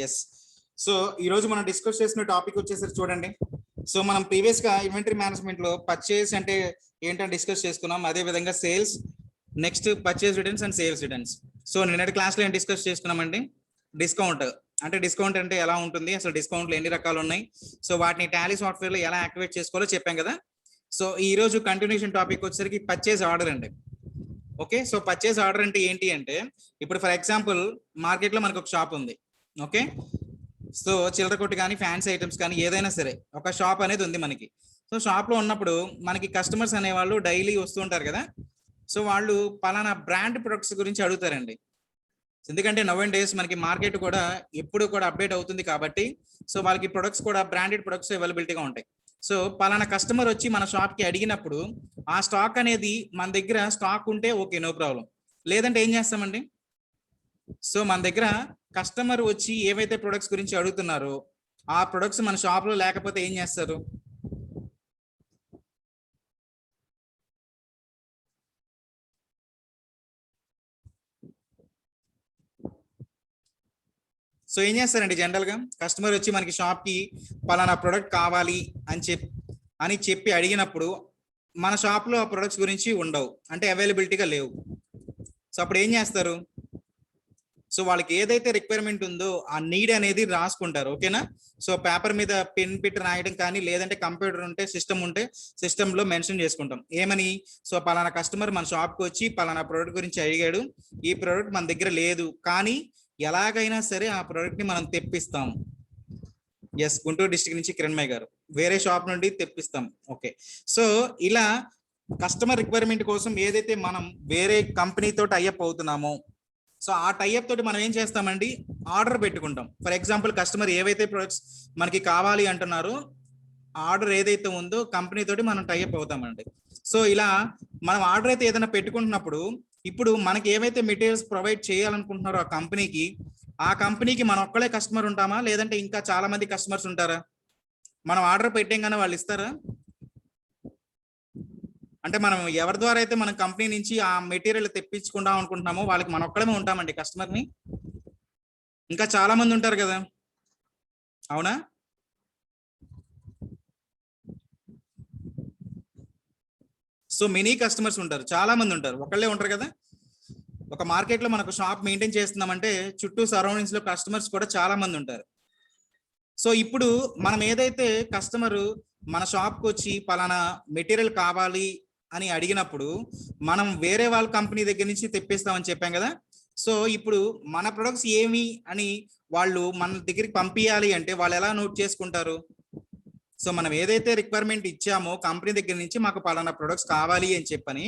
Yes. So ఈ రోజు మనం డిస్కస్ చేసిన టాపిక్ వచ్చేసరికి చూడండి. సో మనం ప్రీవియస్ గా ఇన్వెంటరీ మేనేజ్మెంట్ లో పర్చేస్ అంటే ఏంటని డిస్కస్ చేసుకున్నాం. అదే విధంగా sales, next purchase returns and sales returns. So నిన్నటి క్లాస్ లో ఏం డిస్కస్ చేసుకున్నామండి? డిస్కౌంట్ అంటే ఎలా ఉంటుంది, అసలు డిస్కౌంట్ లో ఎన్ని రకాలు ఉన్నాయి, సో వాటిని టాలీ సాఫ్ట్వేర్ లో ఎలా యాక్టివేట్ చేసుకోవాలో చెప్పాం కదా. సో ఈ రోజు కంటిన్యూషన్ టాపిక్ వచ్చేసరికి పర్చేస్ ఆర్డర్ అండి. ఓకే, సో పర్చేస్ ఆర్డర్ అంటే ఏంటి అంటే, ఇప్పుడు ఫర్ ఎగ్జాంపుల్ మార్కెట్ లో మనకు ఒక షాప్ ఉంది. ఓకే, సో చిల్లర కొట్టు కానీ ఫ్యాన్సీ ఐటమ్స్ కానీ ఏదైనా సరే ఒక షాప్ అనేది ఉంది మనకి. సో షాప్ లో ఉన్నప్పుడు మనకి కస్టమర్స్ అనేవాళ్ళు డైలీ వస్తూ ఉంటారు కదా. సో వాళ్ళు పలానా బ్రాండ్ ప్రొడక్ట్స్ గురించి అడుగుతారండి. ఎందుకంటే నవ్ అండ్ డేస్ మనకి మార్కెట్ కూడా ఎప్పుడు కూడా అప్డేట్ అవుతుంది కాబట్టి, సో వాళ్ళకి ప్రొడక్ట్స్ కూడా బ్రాండెడ్ ప్రొడక్ట్స్ అవైలబిలిటీగా ఉంటాయి. సో పలానా కస్టమర్ వచ్చి మన షాప్ కి అడిగినప్పుడు ఆ స్టాక్ అనేది మన దగ్గర స్టాక్ ఉంటే ఓకే, నో ప్రాబ్లం. లేదంటే ఏం చేస్తామండి? సో మన దగ్గర కస్టమర్ వచ్చి ఏవైతే ప్రొడక్ట్స్ గురించి అడుగుతున్నారో ఆ ప్రొడక్ట్స్ మన షాప్ లో లేకపోతే ఏం చేస్తారు? సో ఏం చేస్తారండి జనరల్ గా? కస్టమర్ వచ్చి మనకి షాప్ కి పలానా ప్రొడక్ట్ కావాలి అని చెప్పి అడిగినప్పుడు మన షాప్ లో ఆ ప్రొడక్ట్స్ గురించి ఉండవు, అంటే అవైలబిలిటీగా లేవు. సో అప్పుడు ఏం చేస్తారు? సో వాళ్ళకి ఏదైతే రిక్వైర్మెంట్ ఉందో ఆ నీడ్ అనేది రాసుకుంటారు. ఓకేనా? సో పేపర్ మీద పెన్ పెట్టి రాయడం కానీ, లేదంటే కంప్యూటర్ ఉంటే సిస్టమ్ ఉంటే సిస్టమ్ లో మెన్షన్ చేసుకుంటాం ఏమని. సో పలానా కస్టమర్ మన షాప్ కి వచ్చి పలానా ప్రోడక్ట్ గురించి అడిగాడు, ఈ ప్రోడక్ట్ మన దగ్గర లేదు, కానీ ఎలాగైనా సరే ఆ ప్రోడక్ట్ ని మనం తెప్పిస్తాం. ఎస్, గుంటూరు డిస్ట్రిక్ట్ నుంచి కిరణ్మయ్య గారు, వేరే షాప్ నుండి తెప్పిస్తాం. ఓకే, సో ఇలా కస్టమర్ రిక్వైర్మెంట్ కోసం ఏదైతే మనం వేరే కంపెనీతో టైఅప్ అవుతున్నామో, సో ఆ టైఅప్ తోటి మనం ఏం చేస్తామండి? ఆర్డర్ పెట్టుకుంటాం. ఫర్ ఎగ్జాంపుల్ కస్టమర్ ఏవైతే ప్రొడక్ట్స్ మనకి కావాలి అంటున్నారో ఆర్డర్ ఏదైతే ఉందో కంపెనీ తోటి మనం టైఅప్ అవుతామండి. సో ఇలా మనం ఆర్డర్ అయితే ఏదైనా పెట్టుకుంటున్నప్పుడు, ఇప్పుడు మనకి ఏవైతే మెటీరియల్స్ ప్రొవైడ్ చేయాలనుకుంటున్నారో ఆ కంపెనీకి మనం ఒక్కలే కస్టమర్ ఉంటామా, లేదంటే ఇంకా చాలా మంది కస్టమర్స్ ఉంటారా? మనం ఆర్డర్ పెట్టేగానే వాళ్ళు ఇస్తారా? అంటే మనం ఎవరి ద్వారా అయితే మన కంపెనీ నుంచి ఆ మెటీరియల్ తెప్పించుకుందాం అనుకుంటున్నామో వాళ్ళకి మన ఒక్కడమే ఉంటామండి కస్టమర్ని. ఇంకా చాలా మంది ఉంటారు కదా, అవునా? సో మెనీ కస్టమర్స్ ఉంటారు, చాలా మంది ఉంటారు, ఒకళ్ళే ఉంటారు కదా. ఒక మార్కెట్ లో మనకు షాప్ మెయింటైన్ చేస్తున్నామంటే చుట్టూ సరౌండింగ్స్ లో కస్టమర్స్ కూడా చాలా మంది ఉంటారు. సో ఇప్పుడు మనం ఏదైతే కస్టమర్ మన షాప్కి వచ్చి పలానా మెటీరియల్ కావాలి అని అడిగినప్పుడు మనం వేరే వాళ్ళ కంపెనీ దగ్గర నుంచి తెప్పిస్తామని చెప్పాం కదా. సో ఇప్పుడు మన ప్రొడక్ట్స్ ఏమి అని వాళ్ళు మన దగ్గరికి పంపించాలి అంటే వాళ్ళు ఎలా నోట్ చేసుకుంటారు? సో మనం ఏదైతే రిక్వైర్మెంట్ ఇచ్చామో కంపెనీ దగ్గర నుంచి మాకు పలానా ప్రొడక్ట్స్ కావాలి అని చెప్పని,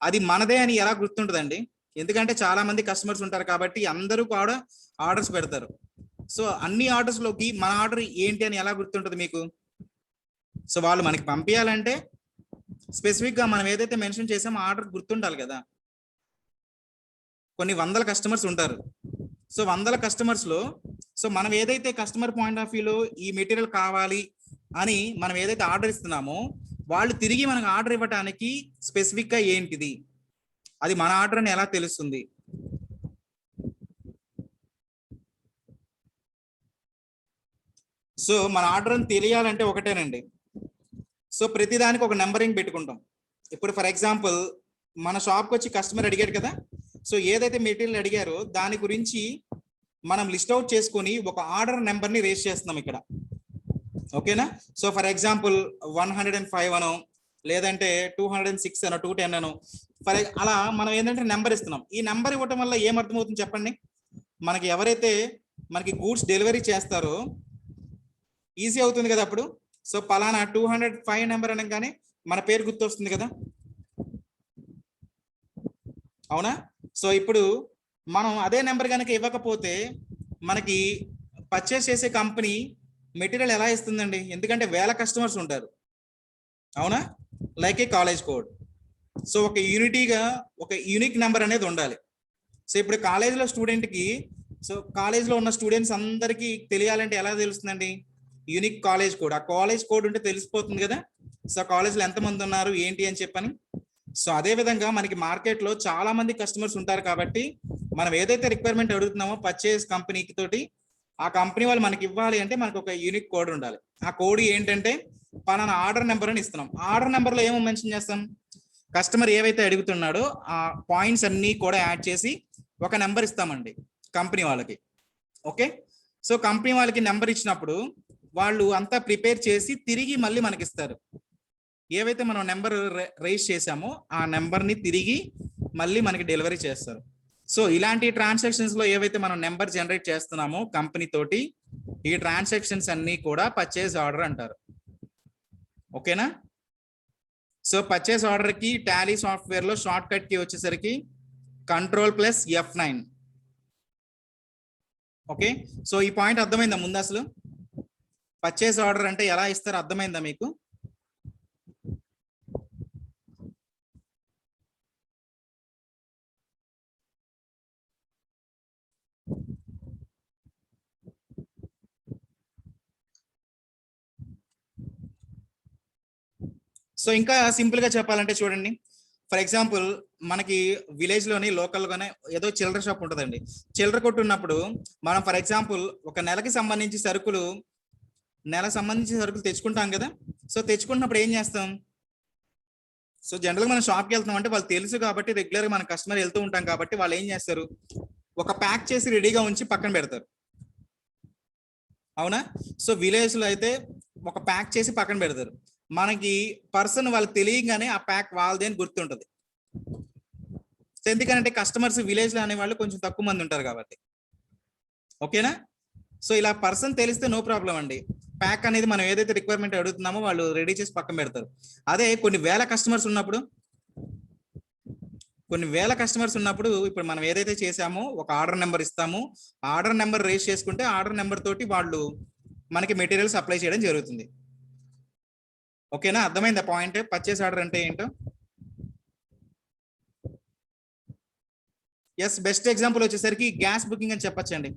అది మనదే అని ఎలా గుర్తుంటుందండి? ఎందుకంటే చాలా మంది కస్టమర్స్ ఉంటారు కాబట్టి అందరూ కూడా ఆర్డర్స్ పెడతారు. సో అన్ని ఆర్డర్స్ లోకి మన ఆర్డర్ ఏంటి అని ఎలా గుర్తుంటుంది మీకు? సో వాళ్ళు మనకి పంపించాలంటే స్పెసిఫిక్ గా మనం ఏదైతే మెన్షన్ చేసామో ఆర్డర్ గుర్తుండాలి కదా. కొన్ని వందల కస్టమర్స్ ఉంటారు. సో వందల కస్టమర్స్ లో సో మనం ఏదైతే కస్టమర్ పాయింట్ ఆఫ్ వ్యూలో ఈ మెటీరియల్ కావాలి అని మనం ఏదైతే ఆర్డర్ ఇస్తున్నామో వాళ్ళు తిరిగి మనకు ఆర్డర్ ఇవ్వడానికి స్పెసిఫిక్ గా ఏంటిది, అది మన ఆర్డర్ అని ఎలా తెలుస్తుంది? సో మన ఆర్డర్ అని తెలియాలంటే ఒకటేనండి. సో ప్రతిదానికి ఒక నెంబరింగ్ పెట్టుకుంటాం. ఇప్పుడు ఫర్ ఎగ్జాంపుల్ మన షాప్కి వచ్చి కస్టమర్ అడిగాడు కదా, సో ఏదైతే మెటీరియల్ అడిగారో దాని గురించి మనం లిస్ట్ అవుట్ చేసుకొని ఒక ఆర్డర్ నెంబర్ని రేస్ చేస్తున్నాం ఇక్కడ. ఓకేనా? సో ఫర్ ఎగ్జాంపుల్ 105 అనో, లేదంటే 206 అనో, 210 అనో, అలా మనం ఏంటంటే నెంబర్ ఇస్తున్నాం. ఈ నెంబర్ ఇవ్వటం వల్ల ఏమర్థమవుతుంది చెప్పండి? మనకి ఎవరైతే మనకి గూడ్స్ డెలివరీ చేస్తారో ఈజీ అవుతుంది కదా అప్పుడు. సో పలానా 205 నెంబర్ అనగానే మన పేరు గుర్తొస్తుంది కదా, అవునా? సో ఇప్పుడు మనం అదే నెంబర్ కనుక ఇవ్వకపోతే మనకి పర్చేస్ చేసే కంపెనీ మెటీరియల్ ఎలా ఇస్తుందండి? ఎందుకంటే వేల కస్టమర్స్ ఉంటారు, అవునా? లైక్ ఏ కాలేజ్ కోడ్. సో ఒక యూనిక్ నెంబర్ అనేది ఉండాలి. సో ఇప్పుడు కాలేజీలో స్టూడెంట్కి, సో కాలేజ్లో ఉన్న స్టూడెంట్స్ అందరికీ తెలియాలంటే ఎలా తెలుస్తుందండి? Unique college code. ఆ కాలేజ్ కోడ్ ఉంటే తెలిసిపోతుంది కదా, సో కాలేజ్లో ఎంతమంది ఉన్నారు ఏంటి అని చెప్పని. సో అదే విధంగా మనకి మార్కెట్ లో చాలా మంది కస్టమర్స్ ఉంటారు కాబట్టి మనం ఏదైతే రిక్వైర్మెంట్ అడుగుతున్నామో పర్చేస్ కంపెనీకి తోటి ఆ కంపెనీ వాళ్ళు మనకి ఇవ్వాలి అంటే మనకు ఒక యూనిక్ కోడ్ ఉండాలి. ఆ కోడ్ ఏంటంటే పలానా ఆర్డర్ నెంబర్ అని ఇస్తున్నాం. ఆర్డర్ నెంబర్ లో ఏమో మెన్షన్ చేస్తాం, కస్టమర్ ఏవైతే అడుగుతున్నాడో ఆ పాయింట్స్ అన్ని కూడా యాడ్ చేసి ఒక నెంబర్ ఇస్తామండి కంపెనీ వాళ్ళకి. ఓకే, సో కంపెనీ వాళ్ళకి నెంబర్ ఇచ్చినప్పుడు వాళ్ళు అంతా ప్రిపేర్ చేసి తిరిగి మళ్ళీ మనకి ఇస్తారు. ఏవైతే మనం నెంబర్ రైజ్ చేసామో ఆ నెంబర్ని తిరిగి మళ్ళీ మనకి డెలివరీ చేస్తారు. సో ఇలాంటి ట్రాన్సాక్షన్స్ లో ఏవైతే మనం నెంబర్ జనరేట్ చేస్తున్నామో కంపెనీ తోటి, ఈ ట్రాన్సాక్షన్స్ అన్ని కూడా పర్చేజ్ ఆర్డర్ అంటారు. ఓకేనా? సో పర్చేజ్ ఆర్డర్ కి టాలీ సాఫ్ట్వేర్ లో షార్ట్ కట్ కి వచ్చేసరికి Ctrl+F9. ఓకే, సో ఈ పాయింట్ అర్థమైందా ముందు? అసలు పర్చేజ్ ఆర్డర్ అంటే ఎలా ఇస్తారో అర్థమైందా మీకు? సో ఇంకా సింపుల్ గా చెప్పాలంటే చూడండి, ఫర్ ఎగ్జాంపుల్ మనకి విలేజ్ లోని లోకల్ గానే ఏదో చిల్లర షాప్ ఉంటుందండి. చిల్లర కొట్టు ఉన్నప్పుడు మనం ఫర్ ఎగ్జాంపుల్ ఒక నెలకి సంబంధించి సరుకులు తెచ్చుకుంటాం కదా. సో తెచ్చుకున్నప్పుడు ఏం చేస్తాం? సో జనరల్ గా మనం షాప్కి వెళ్తాం అంటే వాళ్ళు తెలుసు కాబట్టి, రెగ్యులర్ గా మన కస్టమర్ వెళ్తూ ఉంటాం కాబట్టి వాళ్ళు ఏం చేస్తారు, ఒక ప్యాక్ చేసి రెడీగా ఉంచి పక్కన పెడతారు. అవునా? సో విలేజ్ లో అయితే ఒక ప్యాక్ చేసి పక్కన పెడతారు. మనకి పర్సన్ వాళ్ళకి తెలియగానే ఆ ప్యాక్ వాళ్ళదే అని గుర్తుంటది. సో ఎందుకంటే కస్టమర్స్ విలేజ్ లో అనేవాళ్ళు కొంచెం తక్కువ మంది ఉంటారు కాబట్టి. ఓకేనా? సో ఇలా పర్సన్ తెలిస్తే నో ప్రాబ్లం అండి, ప్యాక్ అనేది మనం ఏదైతే రిక్వైర్మెంట్ అడుగుతున్నామో వాళ్ళు రెడీ చేసి పక్కన పెడతారు. అదే కొన్ని వేల కస్టమర్స్ ఉన్నప్పుడు ఇప్పుడు మనం ఏదైతే చేసామో ఒక ఆర్డర్ నెంబర్ ఇస్తాము, ఆర్డర్ నెంబర్ రేస్ చేసుకుంటే ఆర్డర్ నెంబర్ తోటి వాళ్ళు మనకి మెటీరియల్ సప్లై చేయడం జరుగుతుంది. ఓకేనా? అర్థమైందా పాయింట్? పర్చేస్ ఆర్డర్ అంటే ఏంటో. ఎస్, బెస్ట్ ఎగ్జాంపుల్ వచ్చేసరికి గ్యాస్ బుకింగ్ అని చెప్పొచ్చండి.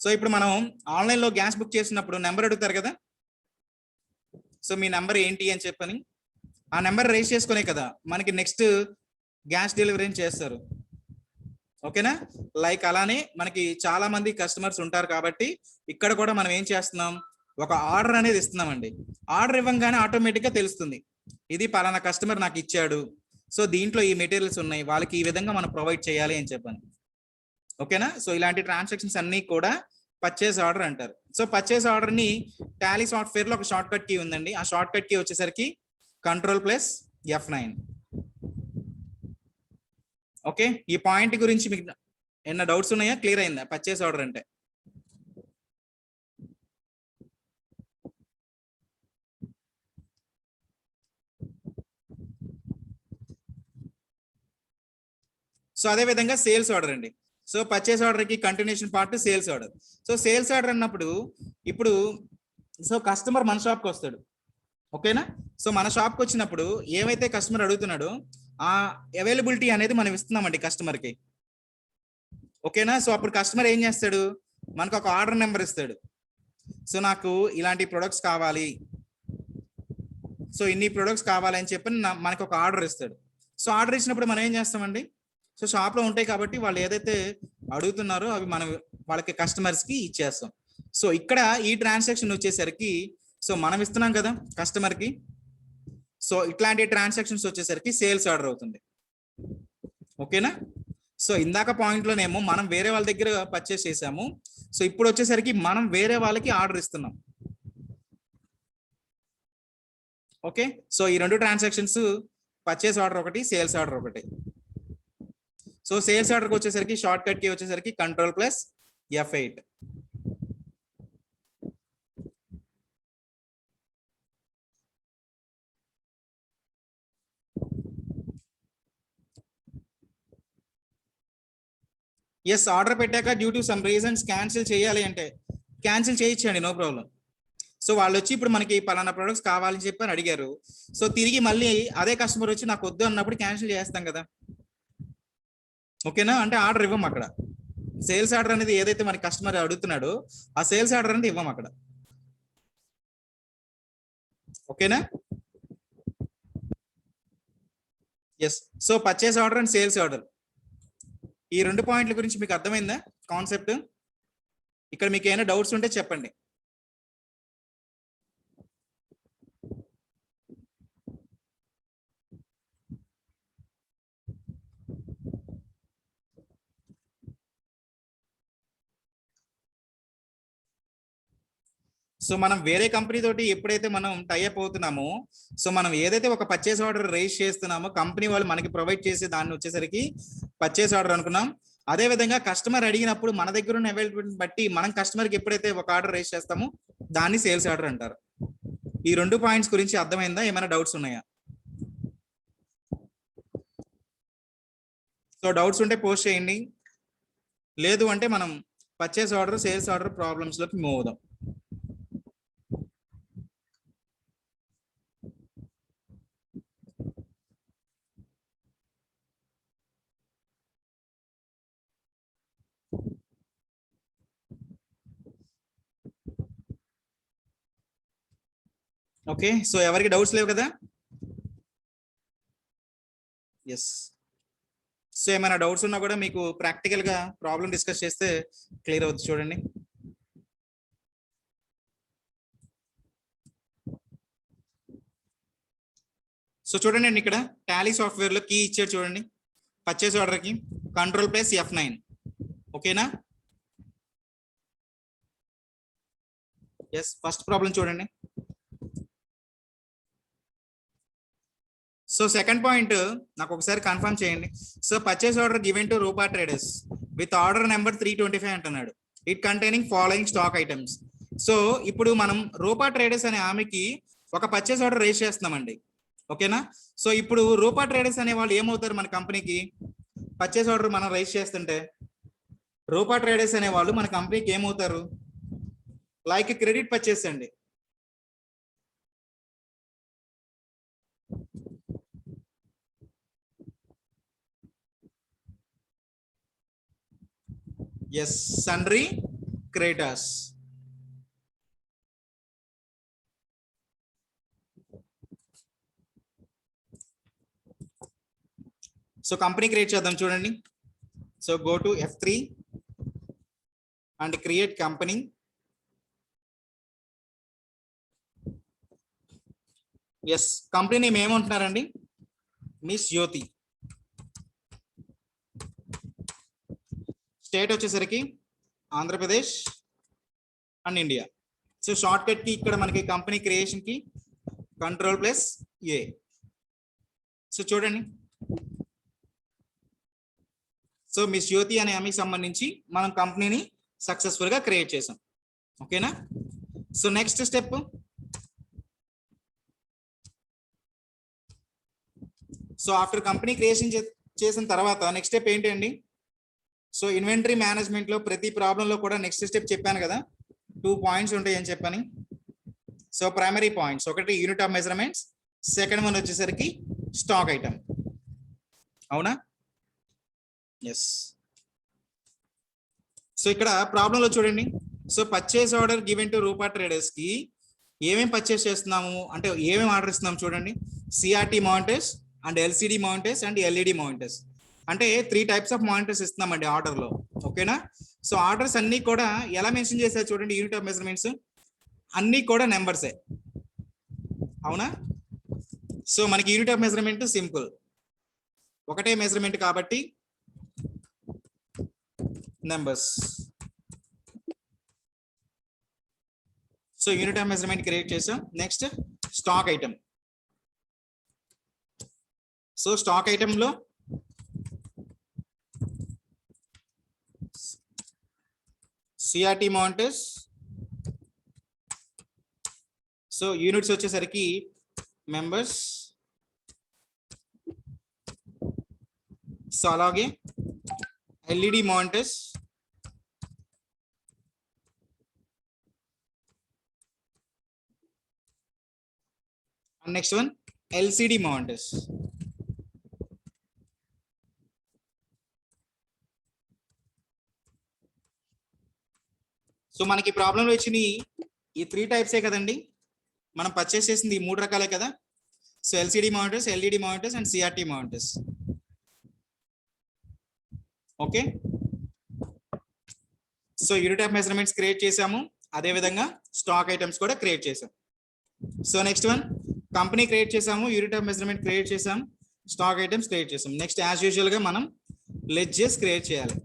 సో ఇప్పుడు మనం ఆన్లైన్ లో గ్యాస్ బుక్ చేసినప్పుడు నెంబర్ అడుగుతారు కదా. సో మీ నెంబర్ ఏంటి అని చెప్పని ఆ నెంబర్ రేస్ చేసుకునే కదా మనకి నెక్స్ట్ గ్యాస్ డెలివరీ చేస్తారు. ఓకేనా? లైక్ అలానే మనకి చాలా మంది కస్టమర్స్ ఉంటారు కాబట్టి ఇక్కడ కూడా మనం ఏం చేస్తున్నాం, ఒక ఆర్డర్ అనేది ఇస్తున్నామండి. ఆర్డర్ ఇవ్వగానే ఆటోమేటిక్ గా తెలుస్తుంది ఇది పలానా కస్టమర్ నాకు ఇచ్చాడు, సో దీంట్లో ఈ మెటీరియల్స్ ఉన్నాయి, వాళ్ళకి ఈ విధంగా మనం ప్రొవైడ్ చేయాలి అని చెప్పాను. ఓకేనా? సో ఇలాంటి ట్రాన్సాక్షన్స్ అన్ని కూడా పర్చేస్ ఆర్డర్ అంటారు. సో పర్చేస్ ఆర్డర్ ని టాలీ సాఫ్ట్వేర్ లో ఒక షార్ట్ కట్ కీ ఉందండి. ఆ షార్ట్ కట్ కీ వచ్చేసరికి Ctrl+F9. ఓకే, ఈ పాయింట్ గురించి మీకు ఏమైనా డౌట్స్ ఉన్నాయా? క్లియర్ అయిందా పర్చేస్ ఆర్డర్ అంటే? సో అదే విధంగా సేల్స్ ఆర్డర్ అండి. సో పర్చేస్ ఆర్డర్ కి continuation part sales order. So sales order అన్నప్పుడు ఇప్పుడు సో కస్టమర్ మన షాప్కి వస్తాడు. ఓకేనా? సో మన షాప్కి వచ్చినప్పుడు ఏమైతే కస్టమర్ అడుగుతున్నాడో ఆ అవైలబిలిటీ అనేది మనం ఇస్తున్నామండి కస్టమర్కి. ఓకేనా? సో అప్పుడు కస్టమర్ ఏం చేస్తాడు, మనకు ఒక ఆర్డర్ నెంబర్ ఇస్తాడు. సో నాకు ఇలాంటి ప్రొడక్ట్స్ కావాలి, సో ఇన్ని ప్రొడక్ట్స్ కావాలి అని చెప్పి మనకు ఒక ఆర్డర్ ఇస్తాడు. సో ఆర్డర్ ఇచ్చినప్పుడు మనం ఏం చేస్తామండి, సో షాప్ లో ఉంటాయి కాబట్టి వాళ్ళు ఏదైతే అడుగుతున్నారో అవి మనం వాళ్ళకి కస్టమర్స్ కి ఇచ్చేస్తాం. సో ఇక్కడ ఈ ట్రాన్సాక్షన్ వచ్చేసరికి సో మనం ఇస్తున్నాం కదా కస్టమర్ కి, సో ఇట్లాంటి ట్రాన్సాక్షన్స్ వచ్చేసరికి సేల్స్ ఆర్డర్ అవుతుంది. ఓకేనా? సో ఇందాక పాయింట్ లోనేమో మనం వేరే వాళ్ళ దగ్గర పర్చేస్ చేసాము, సో ఇప్పుడు వచ్చేసరికి మనం వేరే వాళ్ళకి ఆర్డర్ ఇస్తున్నాం. ఓకే, సో ఈ రెండు ట్రాన్సాక్షన్స్ పర్చేస్ ఆర్డర్ ఒకటి, సేల్స్ ఆర్డర్ ఒకటి. సో సేల్స్ ఆర్డర్కి వచ్చేసరికి షార్ట్ కట్ కి వచ్చేసరికి Ctrl+F8. ఎస్, ఆర్డర్ పెట్టాక due to some reasons cancel చేయాలి అంటే క్యాన్సిల్ చేయొచ్చండి, నో ప్రాబ్లం. సో వాళ్ళు వచ్చి ఇప్పుడు మనకి పలానా ప్రొడక్ట్స్ కావాలని చెప్పి అని అడిగారు, సో తిరిగి మళ్ళీ అదే కస్టమర్ వచ్చి నాకు వద్దు అన్నప్పుడు క్యాన్సిల్ చేస్తాం కదా. ఓకేనా? అంటే ఆర్డర్ ఇవ్వం అక్కడ. సేల్స్ ఆర్డర్ అనేది ఏదైతే మన కస్టమర్ అడుగుతున్నాడో ఆ సేల్స్ ఆర్డర్ అనేది ఇవ్వం అక్కడ. ఓకేనా? Yes, so purchase order and sales order ఈ రెండు పాయింట్ల గురించి మీకు అర్థమైందా కాన్సెప్ట్? ఇక్కడ మీకు ఏమైనా డౌట్స్ ఉంటే చెప్పండి. సో మనం వేరే కంపెనీ తోటి ఎప్పుడైతే మనం టైఅప్ అవుతున్నామో, సో మనం ఏదైతే ఒక పర్చేస్ ఆర్డర్ రేస్ చేస్తున్నామో కంపెనీ వాళ్ళు మనకి ప్రొవైడ్ చేసే దాన్ని వచ్చేసరికి పర్చేస్ ఆర్డర్ అనుకున్నాం. అదే విధంగా కస్టమర్ అడిగినప్పుడు మన దగ్గర ఉన్న అవైలబిలిటీని బట్టి మనం కస్టమర్కి ఎప్పుడైతే ఒక ఆర్డర్ రేస్ చేస్తామో దాన్ని సేల్స్ ఆర్డర్ అంటారు. ఈ 2 పాయింట్స్ గురించి అర్థమైందా? ఏమైనా డౌట్స్ ఉన్నాయా? సో డౌట్స్ ఉంటే పోస్ట్ చేయండి. లేదు అంటే మనం purchase order, sales order problems లోకి మూవ్ అవుదాం. ఓకే, సో ఎవరికి డౌట్స్ లేవు కదా? ఎస్. సో ఏమైనా డౌట్స్ ఉన్నా కూడా మీకు ప్రాక్టికల్ గా ప్రాబ్లం డిస్కస్ చేస్తే క్లియర్ అవుతుంది. చూడండి. సో చూడండి అండి, ఇక్కడ టాలీ సాఫ్ట్వేర్ లో కీ ఇచ్చారు చూడండి. పర్చేస్ ఆర్డర్ కి Ctrl+F9. ఓకేనా? ఎస్. ఫస్ట్ ప్రాబ్లం చూడండి. సో సెకండ్ పాయింట్ నాకు ఒకసారి కన్ఫర్మ్ చేయండి. So purchase order given to Rupa traders with order number 325 అంటున్నాడు. It containing following stock items. So ఇప్పుడు మనం రూపా ట్రేడర్స్ అనే ఆమెకి ఒక పర్చేస్ ఆర్డర్ రేస్ చేస్తున్నామండి. ఓకేనా? సో ఇప్పుడు రూపా ట్రేడర్స్ అనే వాళ్ళు ఏమవుతారు మన కంపెనీకి? పర్చేస్ ఆర్డర్ మనం రేస్ చేస్తుంటే రూపా ట్రేడర్స్ అనే వాళ్ళు మన కంపెనీకి ఏమవుతారు? లైక్ క్రెడిట్ పర్చేస్ అండి. Yes, sundry creditors. So company create చేద్దాం చూడండి. So go to F3 and create company. Yes, company name ఏమంటున్నారండి? మిస్ జ్యోతి. స్టేట్ వచ్చేసరికి Andhra Pradesh and India. So short cut కి ఇక్కడ మనకి కంపెనీ క్రియేషన్ కి Ctrl+A. సో చూడండి, సో మిస్ జ్యోతి అనే ఆమెకి సంబంధించి మనం కంపెనీని సక్సెస్ఫుల్ గా క్రియేట్ చేసాం. ఓకేనా? So next step, so after company creation చేసిన తర్వాత నెక్స్ట్ స్టెప్ ఏంటి అండి? సో ఇన్వెంటరీ మేనేజ్మెంట్ లో ప్రతి ప్రాబ్లం లో కూడా నెక్స్ట్ స్టెప్ చెప్పాను కదా, 2 పాయింట్స్ ఉంటాయి అని చెప్పని. సో ప్రైమరీ పాయింట్స్, ఒకటి unit of measurements, second one వచ్చేసరికి స్టాక్ ఐటమ్. అవునా? ఎస్. సో ఇక్కడ ప్రాబ్లం లో చూడండి. So purchase order given to Rupa traders కి ఏమేమి పర్చేస్ చేస్తున్నాము అంటే ఏమేమి ఆర్డర్ ఇస్తున్నాము చూడండి. CRT monitors and LCD monitors and LED monitors. అంటే 3 టైప్స్ ఆఫ్ మానిటర్స్ ఇస్తున్నామండి ఆర్డర్ లో. ఓకేనా? సో ఆర్డర్స్ అన్ని కూడా ఎలా మెన్షన్ చేశారు చూడండి. యూనిట్ ఆఫ్ మెజర్మెంట్స్ అన్ని కూడా నెంబర్సే. అవునా? సో మనకి యూనిట్ ఆఫ్ మెజర్మెంట్ సింపుల్, ఒకటే మెజర్మెంట్ కాబట్టి numbers. So unit of measurement create చేసాం. Next stock item. So stock item లో సిఆర్టీ మానిటర్స్. సో యూనిట్స్ వచ్చేసరికి మెంబర్స్. సో అలాగే LED monitors, and next one LCD monitors. So మనకి ప్రాబ్లంలో వచ్చిన ఈ 3 టైప్సే కదండి. మనం పర్చేస్ చేసింది ఈ 3 రకాలే కదా. So LCD monitors, LED monitors and CRT monitors. Okay. So unit of measurements create చేసాము, అదే విధంగా స్టాక్ ఐటమ్స్ కూడా క్రియేట్ చేసాం. So next one company create చేసాము, యూనిట్ ఆఫ్ మెజర్మెంట్ క్రియేట్ చేసాం, స్టాక్ ఐటమ్స్ క్రియేట్ చేసాం. నెక్స్ట్ యాజ్ యూజువల్ గా మనం లెడ్జెస్ క్రియేట్ చేయాలి.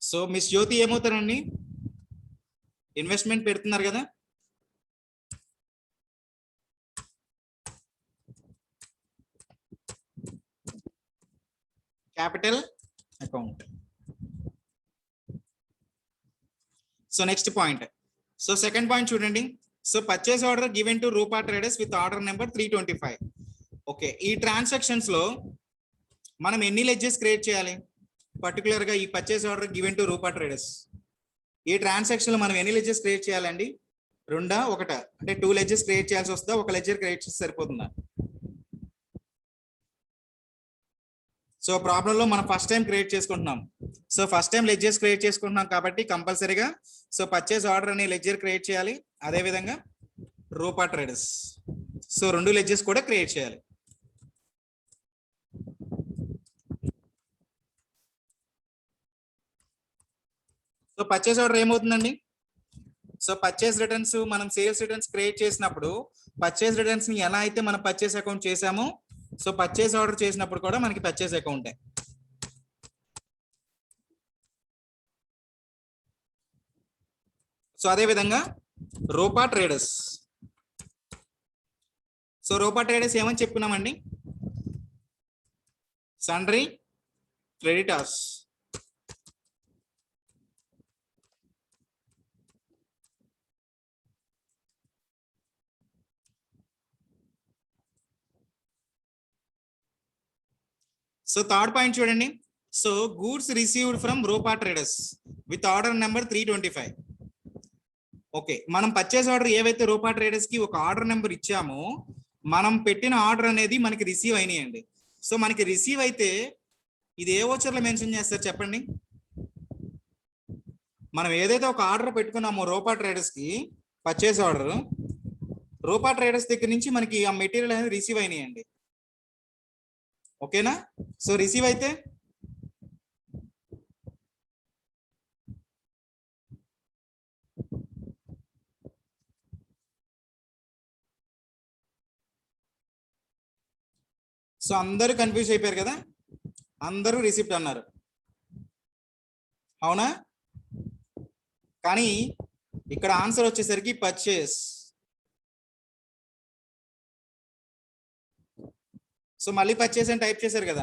సో మిస్ జ్యోతి ఏమవుతారండి, ఇన్వెస్ట్మెంట్ పెడుతున్నారు కదా, capital account. So next point, so second point చూడండి. So purchase order given to Rupa traders with order number 325. Okay, ఈ ట్రాన్సాక్షన్స్ లో మనం ఎన్ని లెడ్జెస్ క్రియేట్ చేయాలి? పర్టికులర్ గా ఈ purchase order given to Rupa traders ఈ ట్రాన్సాక్షన్ లో మనం ఎన్ని లెడ్జెస్ క్రియేట్ చేయాలండి? రెండా ఒకట? అంటే 2 లెడ్జెస్ క్రియేట్ చేయాల్సి వస్తుందా, ఒక లెడ్జర్ క్రియేట్ చేస్తే సరిపోతుందా? సో ప్రాబ్లం లో మనం ఫస్ట్ టైం క్రియేట్ చేసుకుంటున్నాం. So first time ledges create చేసుకుంటున్నాం కాబట్టి కంపల్సరీగా సో పర్చేస్ ఆర్డర్ అనే లెడ్జర్ క్రియేట్ చేయాలి, అదే విధంగా రూపా ట్రేడర్స్ సో 2 లెడ్జెస్ కూడా క్రియేట్ చేయాలి. సో పర్చేస్ ఆర్డర్ ఏమవుతుందండి? సో పర్చేస్ రిటర్న్స్ మనం సేల్స్ రిటర్న్స్ క్రియేట్ చేసినప్పుడు పర్చేస్ రిటర్న్స్ ని ఎలా అయితే మనం పర్చేస్ అకౌంట్ చేసామో సో పర్చేస్ ఆర్డర్ చేసినప్పుడు కూడా మనకి పర్చేస్ అకౌంటే. సో అదే విధంగా రూపా ట్రేడర్స్ సో రూపా ట్రేడర్స్ ఏమని చెప్పుకున్నామండి? Sundry creditors. So third point చూడండి. So goods received from Rupa traders with order number 325. Okay, మనం పర్చేస్ ఆర్డర్ ఏవైతే రూపా ట్రేడర్స్ కి ఒక ఆర్డర్ నెంబర్ ఇచ్చామో మనం పెట్టిన ఆర్డర్ అనేది మనకి రిసీవ్ అయినాయండి. సో మనకి రిసీవ్ అయితే ఇది ఏ వోచర్ లో మెన్షన్ చేస్తారు చెప్పండి? మనం ఏదైతే ఒక ఆర్డర్ పెట్టుకున్నామో రూపా ట్రేడర్స్ కి పర్చేస్ ఆర్డర్, రూపా ట్రేడర్స్ దగ్గర నుంచి మనకి ఆ మెటీరియల్ అనేది రిసీవ్ అయినాయండి. ఓకేనా? సో రిసీవ్ అయితే సో అందరూ కన్ఫ్యూజ్ అయిపోయారు కదా, అందరూ రిసిప్ట్ అన్నారు, అవునా? కానీ ఇక్కడ ఆన్సర్ వచ్చేసరికి పర్చేస్. సో మళ్ళీ పర్చేస్ అని టైప్ చేశారు కదా,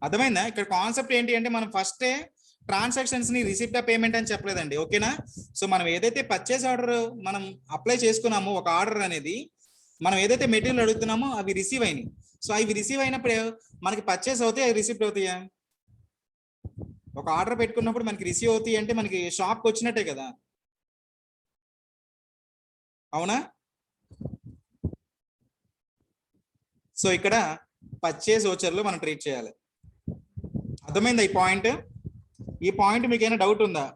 అర్థమైందా? ఇక్కడ కాన్సెప్ట్ ఏంటి అంటే మనం ఫస్టే ట్రాన్సాక్షన్స్ ని రిసిప్ట్ ఆఫ్ పేమెంట్ అని చెప్పలేదండి, ఓకేనా? సో మనం ఏదైతే పర్చేస్ ఆర్డర్ మనం అప్లై చేసుకున్నామో ఒక ఆర్డర్ అనేది మనం ఏదైతే మెటీరియల్ అడుగుతున్నామో అవి రిసీవ్ అయినాయి. సో అవి రిసీవ్ అయినప్పుడు మనకి పర్చేస్ అవుతాయి, అవి రిసిప్ట్ అవుతాయా? ఒక ఆర్డర్ పెట్టుకున్నప్పుడు మనకి రిసీవ్ అవుతాయి అంటే మనకి షాప్కి వచ్చినట్టే కదా, అవునా? సో ఇక్కడ పర్చేస్ వోచర్లో మనం ట్రీట్ చేయాలి. అర్థమైందా ఈ పాయింట్? ఈ పాయింట్ మీకు ఏమైనా డౌట్ ఉందా?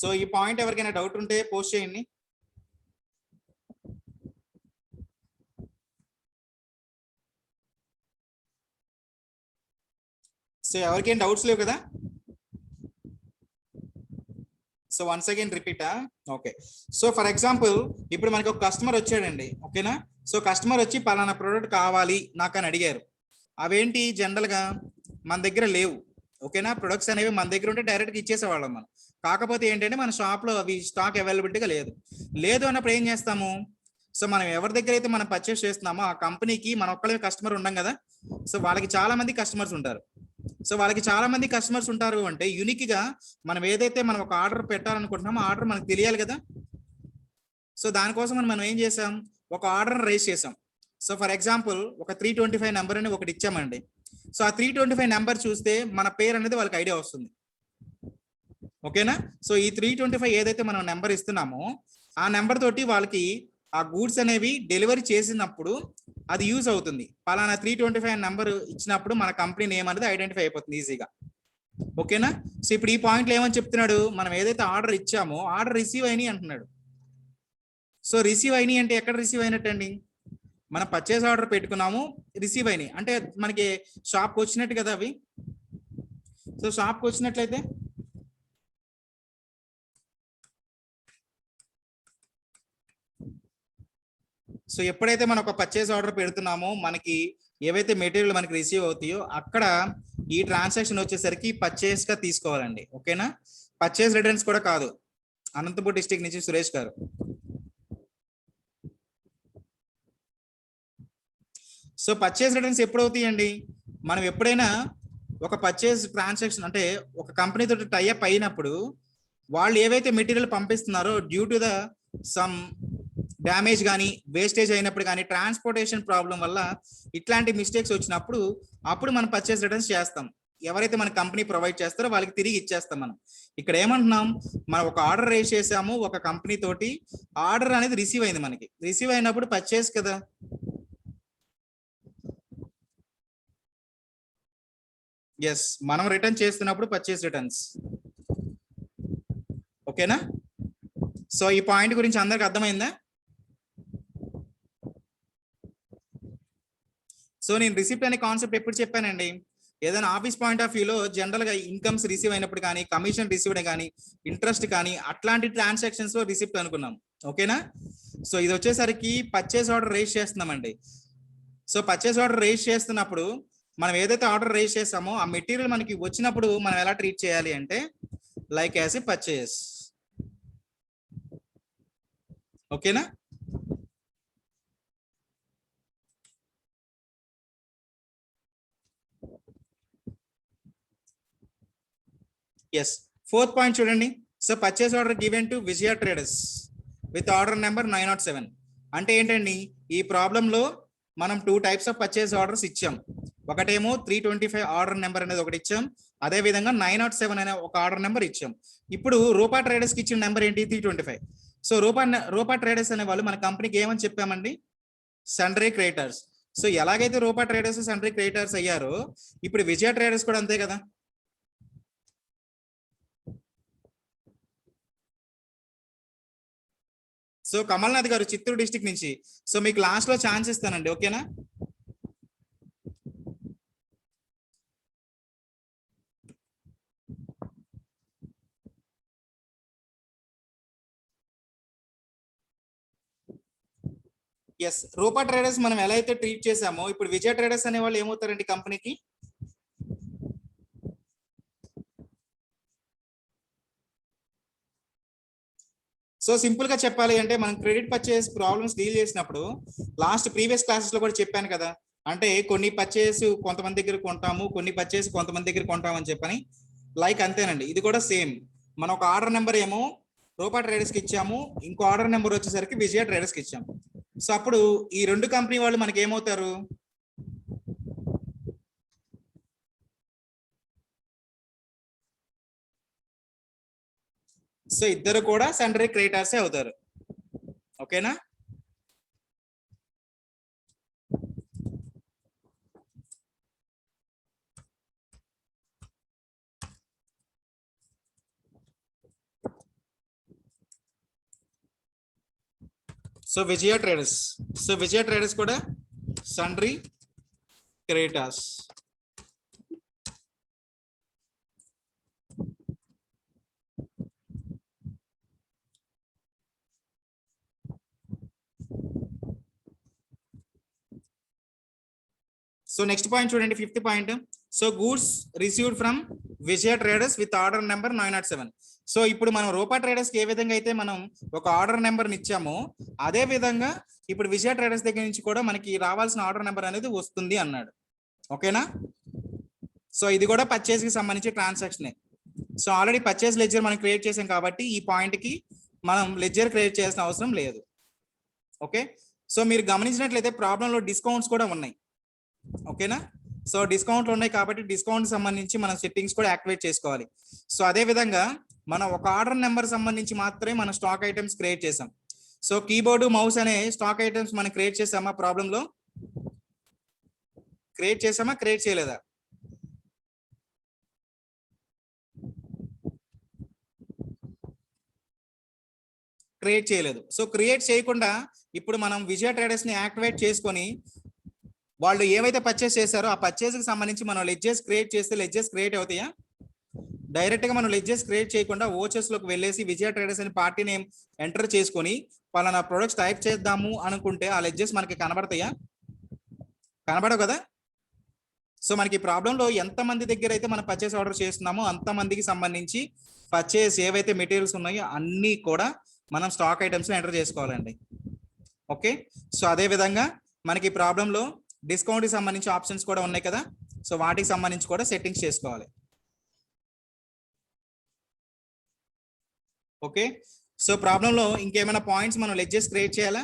సో ఈ పాయింట్ ఎవరికైనా డౌట్ ఉంటే పోస్ట్ చేయండి. సో ఎవరికైనా డౌట్స్ లేవు కదా? సో వన్స్ అగైన్ రిపీటా? ఓకే, సో ఫర్ ఎగ్జాంపుల్ ఇప్పుడు మనకి ఒక కస్టమర్ వచ్చాడండి, ఓకేనా? సో కస్టమర్ వచ్చి పలానా ప్రోడక్ట్ కావాలి నాకు అని అడిగారు. అవేంటి జనరల్ గా మన దగ్గర లేవు, ఓకేనా? ప్రొడక్ట్స్ అనేవి మన దగ్గర ఉంటే డైరెక్ట్గా ఇచ్చేసేవాళ్ళం మనం. కాకపోతే ఏంటంటే మన షాప్లో అవి స్టాక్ అవైలబిలిటీగా లేదు అన్నప్పుడు ఏం చేస్తాము? సో మనం ఎవరి దగ్గర అయితే మనం పర్చేస్ చేస్తున్నామో ఆ కంపెనీకి మన ఒక్కళ్ళే కస్టమర్ ఉండం కదా, సో వాళ్ళకి చాలా మంది కస్టమర్స్ ఉంటారు. సో వాళ్ళకి చాలా మంది కస్టమర్స్ ఉంటారు అంటే యూనిక్ గా మనం ఏదైతే మనం ఒక ఆర్డర్ పెట్టాలనుకుంటున్నామో ఆర్డర్ మనకు తెలియాలి కదా. సో దానికోసం మనం ఏం చేసాం? ఒక ఆర్డర్ రైజ్ చేసాం. సో ఫర్ ఎగ్జాంపుల్ ఒక 325 నెంబర్ అని ఒకటి ఇచ్చామండి. సో ఆ 325 నెంబర్ చూస్తే మన పేరు అనేది వాళ్ళకి ఐడియా వస్తుంది, ఓకేనా? సో ఈ 325 ఏదైతే మనం నెంబర్ ఇస్తున్నామో ఆ నెంబర్ తోటి వాళ్ళకి ఆ గూడ్స్ అనేవి డెలివరీ చేసినప్పుడు అది యూజ్ అవుతుంది. పలానా 325 నెంబర్ ఇచ్చినప్పుడు మన కంపెనీ నేమ్ అనేది ఐడెంటిఫై అయిపోతుంది ఈజీగా. ఓకేనా? సో ఇప్పుడు ఈ పాయింట్లో ఏమని చెప్తున్నాడు, మనం ఏదైతే ఆర్డర్ ఇచ్చామో ఆర్డర్ రిసీవ్ అయినాయి అంటున్నాడు. సో రిసీవ్ అయినాయి అంటే ఎక్కడ రిసీవ్ అయినట్టండి, మనం పర్చేస్ ఆర్డర్ పెట్టుకున్నాము, రిసీవ్ అయినాయి అంటే మనకి షాప్కి వచ్చినట్టు కదా అవి. సో షాప్కి వచ్చినట్లయితే సో ఎప్పుడైతే మనం ఒక పర్చేస్ ఆర్డర్ పెడుతున్నామో మనకి ఏవైతే మెటీరియల్ మనకి రిసీవ్ అవుతాయో అక్కడ ఈ ట్రాన్సాక్షన్ వచ్చేసరికి పర్చేస్ గా తీసుకోవాలండి. ఓకేనా? పర్చేస్ రిటర్న్స్ కూడా కాదు. అనంతపూర్ డిస్ట్రిక్ట్ నుంచి సురేష్ గారు. సో పర్చేస్ రిటర్న్స్ ఎప్పుడు అవుతాయండి, మనం ఎప్పుడైనా ఒక పర్చేస్ ట్రాన్సాక్షన్ అంటే ఒక కంపెనీ తోటి టైఅప్ అయినప్పుడు వాళ్ళు ఏవైతే మెటీరియల్ పంపిస్తున్నారో due to the some damage కానీ వేస్టేజ్ అయినప్పుడు కానీ ట్రాన్స్పోర్టేషన్ ప్రాబ్లం వల్ల ఇట్లాంటి మిస్టేక్స్ వచ్చినప్పుడు అప్పుడు మనం పర్చేస్ రిటర్న్స్ చేస్తాం. ఎవరైతే మన కంపెనీ ప్రొవైడ్ చేస్తారో వాళ్ళకి తిరిగి ఇచ్చేస్తాం. మనం ఇక్కడ ఏమంటున్నాం, మనం ఒక ఆర్డర్ రేస్ చేసాము ఒక కంపెనీ తోటి, ఆర్డర్ అనేది రిసీవ్ అయింది, మనకి రిసీవ్ అయినప్పుడు పర్చేస్ కదా. ఎస్, మనం రిటర్న్ చేస్తున్నప్పుడు పర్చేస్ రిటర్న్స్. ఓకేనా? సో ఈ పాయింట్ గురించి అందరికి అర్థమైందా? సో నేను రిసిప్ట్ అనే కాన్సెప్ట్ ఎప్పుడు చెప్పానండి, ఏదైనా ఆఫీస్ పాయింట్ ఆఫ్ వ్యూలో జనరల్ గా ఇన్కమ్స్ రిసీవ్ అయినప్పుడు కానీ కమిషన్ రిసీవ్డ్ కానీ ఇంట్రెస్ట్ కానీ అట్లాంటి ట్రాన్సాక్షన్స్ లో రిసిప్ట్ అనుకున్నాం. ఓకేనా? సో ఇది వచ్చేసరికి పర్చేస్ ఆర్డర్ రేస్ చేస్తున్నామండి. సో పర్చేస్ ఆర్డర్ రేస్ చేస్తున్నప్పుడు మనం ఏదైతే ఆర్డర్ రేస్ చేస్తామో ఆ మెటీరియల్ మనకి వచ్చినప్పుడు మనం ఎలా ట్రీట్ చేయాలి అంటే లైక్ యాజ్ ఏ పర్చేస్. ఓకేనా? ఎస్, ఫోర్త్ పాయింట్ చూడండి. So purchase order given to Vijaya traders with order number 907. అంటే ఏంటండి, ఈ ప్రాబ్లంలో మనం 2 టైప్స్ ఆఫ్ పర్చేస్ ఆర్డర్స్ ఇచ్చాం. ఒకటేమో 325 ఆర్డర్ నెంబర్ అనేది ఒకటి ఇచ్చాం, అదే విధంగా 907 అనే ఒక ఆర్డర్ నెంబర్ ఇచ్చాం. ఇప్పుడు రూపా ట్రేడర్స్ కి ఇచ్చిన నెంబర్ ఏంటి, 325. సో రూపా ట్రేడర్స్ అనే వాళ్ళు మన కంపెనీకి ఏమని చెప్పామండి, సండ్రీ క్రియేటర్స్. సో ఎలాగైతే రూపా ట్రేడర్స్ సండ్రీ క్రియేటర్స్ అయ్యారో ఇప్పుడు విజయ ట్రేడర్స్ కూడా అంతే కదా. సో కమల్నాథ్ గారు చిత్తూరు డిస్ట్రిక్ట్ నుంచి, సో మీకు లాస్ట్ లో ఛాన్స్ ఇస్తానండి. ఓకేనా? ఎస్, రూపా ట్రేడర్స్ మనం ఎలా అయితే ట్రీట్ చేసామో ఇప్పుడు విజయ ట్రేడర్స్ అనే వాళ్ళు ఏమవుతారండి కంపెనీకి. సో సింపుల్ గా చెప్పాలి అంటే మనం క్రెడిట్ పర్చేస్ ప్రాబ్లమ్స్ డీల్ చేసినప్పుడు లాస్ట్ ప్రీవియస్ క్లాసెస్ లో కూడా చెప్పాను కదా, అంటే కొన్ని పర్చేస్ కొంతమంది దగ్గర కొంటాము, కొన్ని పర్చేస్ కొంతమంది దగ్గర కొంటాము అని చెప్పని. లైక్ అంతేనండి, ఇది కూడా సేమ్. మనం ఒక ఆర్డర్ నెంబర్ ఏమో రూపా ట్రేడర్స్ కి ఇచ్చాము, ఇంకో ఆర్డర్ నెంబర్ వచ్చేసరికి విజయ ట్రేడర్స్ కి ఇచ్చాము. సో అప్పుడు ఈ రెండు కంపెనీ వాళ్ళు మనకి ఏమవుతారు, సో ఇద్దరు కూడా సండ్రీ క్రియేటర్సే అవుతారు. ఓకేనా? సో విజయ ట్రేడర్స్ కూడా sundry creators. So next point చూడండి, fifth point. So goods received from Vijaya traders with order number 907. So ఇప్పుడు మనం రూపా ట్రేడర్స్ కి ఏ విధంగా అయితే మనం ఒక ఆర్డర్ నెంబర్ ఇచ్చామో అదే విధంగా ఇప్పుడు విజయ ట్రేడర్స్ దగ్గర నుంచి కూడా మనకి రావాల్సిన ఆర్డర్ నెంబర్ అనేది వస్తుంది అన్నాడు. ఓకేనా? సో ఇది కూడా పర్చేస్ కి సంబంధించి transaction. So already purchase ledger మనం క్రియేట్ చేసాం కాబట్టి ఈ పాయింట్ కి మనం లెడ్జర్ క్రియేట్ చేయాల్సిన అవసరం లేదు. ఓకే? సో మీరు గమనించినట్లయితే ప్రాబ్లంలో డిస్కౌంట్స్ కూడా ఉన్నాయి. ఓకేనా? సో డిస్కౌంట్లు ఉన్నాయి కాబట్టి డిస్కౌంట్ సంబంధించి మనం సెట్టింగ్స్ కూడా యాక్టివేట్ చేసుకోవాలి. సో అదే విధంగా మనం ఒక ఆర్డర్ నెంబర్ సంబంధించి మాత్రమే మనం స్టాక్ ఐటమ్స్ క్రియేట్ చేసాం. సో కీబోర్డు మౌస్ అనే స్టాక్ ఐటమ్స్ మనం క్రియేట్ చేసామా, ప్రాబ్లంలో క్రియేట్ చేసామా, క్రియేట్ చేయలేదా? క్రియేట్ చేయలేదు. సో క్రియేట్ చేయకుండా ఇప్పుడు మనం విజయ ట్రేడర్స్ ని యాక్టివేట్ చేసుకొని వాళ్ళు ఏవైతే పర్చేస్ చేశారో ఆ పర్చేస్ కి సంబంధించి మనం లెడ్జెస్ క్రియేట్ చేస్తే లెడ్జెస్ క్రియేట్ అవుతాయా? డైరెక్ట్ గా మనం లెడ్జెస్ క్రియేట్ చేయకుండా ఓచెస్ లోకి వెళ్ళేసి విజయ ట్రేడర్స్ అని పార్టీ నేమ్ ఎంటర్ చేసుకొని పలానా ప్రొడక్ట్స్ టైప్ చేద్దాము అనుకుంటే ఆ లెడ్జెస్ మనకి కనబడతాయా? కనబడవు కదా. సో మనకి ప్రాబ్లం లో ఎంత మంది దగ్గర అయితే మనం పర్చేస్ ఆర్డర్ చేస్తున్నామో అంత మందికి సంబంధించి పర్చేస్ ఏవైతే మెటీరియల్స్ ఉన్నాయో అన్ని కూడా మనం స్టాక్ ఐటమ్స్ ఎంటర్ చేసుకోవాలండి. ఓకే, సో అదే విధంగా మనకి ప్రాబ్లం లో డిస్కౌంట్ కి సంబంధించి ఆప్షన్స్ కూడా ఉన్నాయి కదా, సో వాటికి సంబంధించి కూడా సెట్టింగ్స్ చేసుకోవాలి. ఓకే, సో ప్రాబ్లం లో ఇంకేమైనా పాయింట్స్ మనం లెడ్జెస్ క్రియేట్ చేయాలా?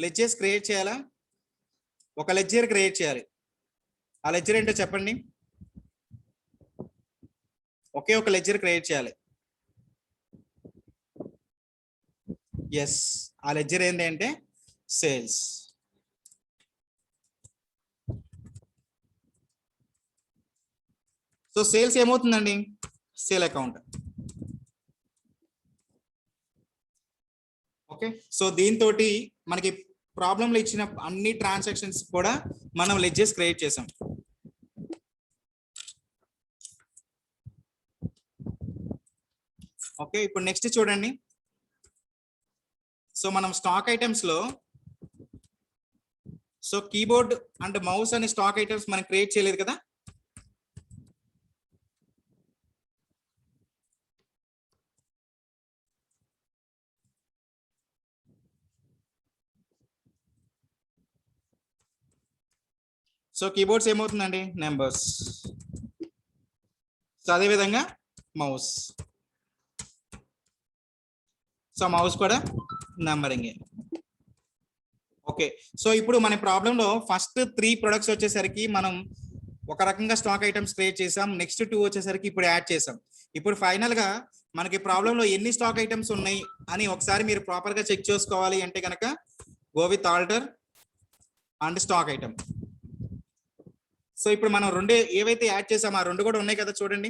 లెడ్జెస్ క్రియేట్ చేయాలా? ఒక లెడ్జర్ క్రియేట్ చేయాలి. ఆ లెడ్జర్ ఏంటో చెప్పండి. ఒకే ఒక లెడ్జర్ క్రియేట్ చేయాలి. ఎస్, ఆ లెడ్జర్ ఏంటి అంటే సేల్స్. సో సేల్స్ ఏమవుతుందండి? Sale account. ఓకే, సో దీంతో మనకి ప్రాబ్లంలో ఇచ్చిన అన్ని ట్రాన్సాక్షన్స్ కూడా మనం లెడ్జెస్ క్రియేట్ చేసాం. ఓకే, ఇప్పుడు నెక్స్ట్ చూడండి. సో మనం స్టాక్ ఐటమ్స్ లో సో కీబోర్డ్ అండ్ మౌస్ అనే స్టాక్ ఐటమ్స్ మనం క్రియేట్ చేయలేదు కదా. సో కీబోర్డ్స్ ఏమవుతుందండి? నెంబర్స్. సో అదే విధంగా మౌస్. సో మౌస్ కూడా నెంబరింగ్. ఓకే, సో ఇప్పుడు మన ప్రాబ్లంలో ఫస్ట్ 3 ప్రొడక్ట్స్ వచ్చేసరికి మనం ఒక రకంగా స్టాక్ ఐటమ్స్ క్రియేట్ చేసాం. నెక్స్ట్ 2 వచ్చేసరికి ఇప్పుడు యాడ్ చేసాం. ఇప్పుడు ఫైనల్ గా మనకి ప్రాబ్లంలో ఎన్ని స్టాక్ ఐటమ్స్ ఉన్నాయి అని ఒకసారి మీరు ప్రాపర్ గా చెక్ చేసుకోవాలి అంటే కనుక go with alter and stock item. So ఇప్పుడు మనం రెండు ఏవైతే యాడ్ చేసామో ఆ రెండు కూడా ఉన్నాయి కదా చూడండి.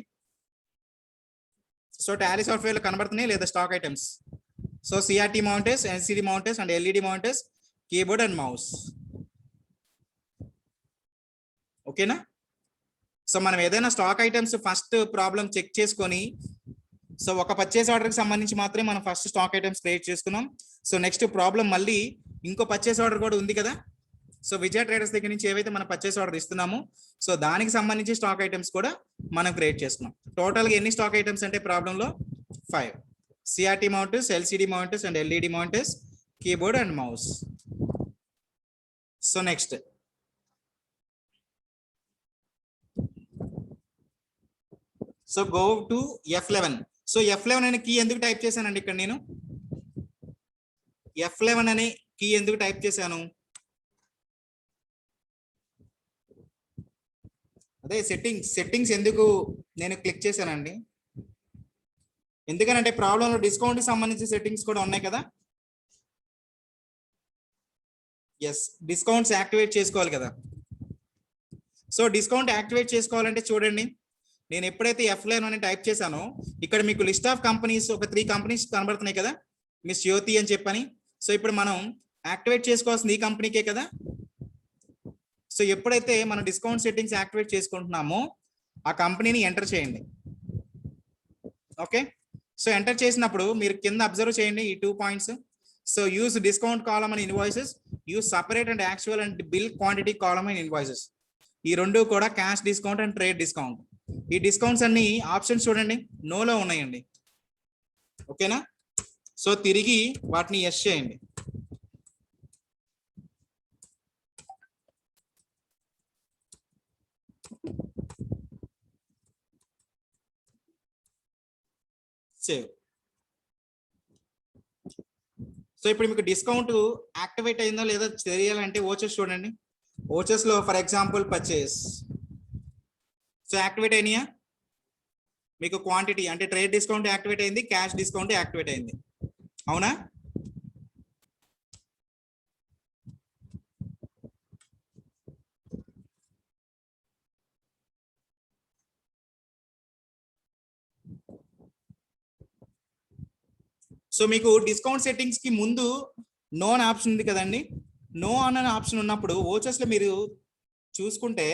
సో టాలీ సాఫ్ట్వేర్ లో కనబడుతున్నాయి లేదా stock items. So CRT monitors, LCD monitors and LED monitors, keyboard and mouse. ఓకేనా. సో మనం ఏదైనా stock items first problem check చేసుకొని సో ఒక పర్చేస్ ఆర్డర్ కి సంబంధించి మాత్రమే మనం ఫస్ట్ స్టాక్ ఐటమ్స్ క్రియేట్ చేసుకున్నాం. సో నెక్స్ట్ ప్రాబ్లం మళ్ళీ ఇంకో పర్చేస్ ఆర్డర్ కూడా ఉంది కదా. సో విజయ ట్రేడర్స్ దగ్గర నుంచి ఏవైతే మనం పర్చేస్ ఆర్డర్ ఇస్తున్నామో సో దానికి సంబంధించి స్టాక్ ఐటమ్స్ కూడా మనం క్రియేట్ చేసుకున్నాం. టోటల్ గా ఎన్ని స్టాక్ ఐటమ్స్ అంటే ప్రాబ్లంలో 5. CRT monitors, LCD monitors and LED monitors, keyboard and mouse. So next so go to F11. So F11 అనే కీ ఎందుకు టైప్ చేశానండి ఇక్కడ నేను? F11 అనే కీ ఎందుకు టైప్ చేశాను? అదే సెట్టింగ్స్ ఎందుకు నేను క్లిక్ చేశానండి? ఎందుకనంటే ప్రాబ్లంలో డిస్కౌంట్ కి సంబంధించి సెట్టింగ్స్ కూడా ఉన్నాయి కదా. ఎస్, డిస్కౌంట్స్ యాక్టివేట్ చేసుకోవాలి కదా. సో డిస్కౌంట్ యాక్టివేట్ చేసుకోవాలంటే చూడండి, నేను ఎప్పుడైతే F11 అని టైప్ చేశానో ఇక్కడ మీకు లిస్ట్ ఆఫ్ కంపెనీస్ ఒక 3 కంపెనీస్ కనబడుతున్నాయి కదా, మిస్ జ్యోతి అని చెప్పని. సో ఇప్పుడు మనం యాక్టివేట్ చేసుకోవాల్సింది ఈ కంపెనీకే కదా. సో ఎప్పుడైతే మనం డిస్కౌంట్ సెట్టింగ్స్ యాక్టివేట్ చేసుకుంటున్నామో ఆ కంపెనీని ఎంటర్ చేయండి. ఓకే, సో ఎంటర్ చేసినప్పుడు మీరు కింద అబ్జర్వ్ చేయండి ఈ 2 points. So use discount column and invoices, use separate and actual and bill quantity column and invoices. ఈ రెండు కూడా cash discount and trade discount. ఈ డిస్కౌంట్స్ అన్ని ఆప్షన్స్ చూడండి నోలో ఉన్నాయండి. ఓకేనా. సో తిరిగి వాటిని ఎస్ చేయండి. సేవ్. సో ఇప్పుడు మీకు డిస్కౌంట్ యాక్టివేట్ అయిందో లేదో తెలియాలంటే ఓచెస్ చూడండి. ఓచెస్ లో for example purchase so activate అయినాయా? మీకు క్వాంటిటీ అంటే ట్రేడ్ డిస్కౌంట్ యాక్టివేట్ అయింది, క్యాష్ డిస్కౌంట్ యాక్టివేట్ అయింది, అవునా? సో మీకు డిస్కౌంట్ సెట్టింగ్స్ కి ముందు నో అని ఆప్షన్ ఉంది కదండి. నో అనే ఆప్షన్ ఉన్నప్పుడు ఓచర్స్ లో మీరు చూసుకుంటే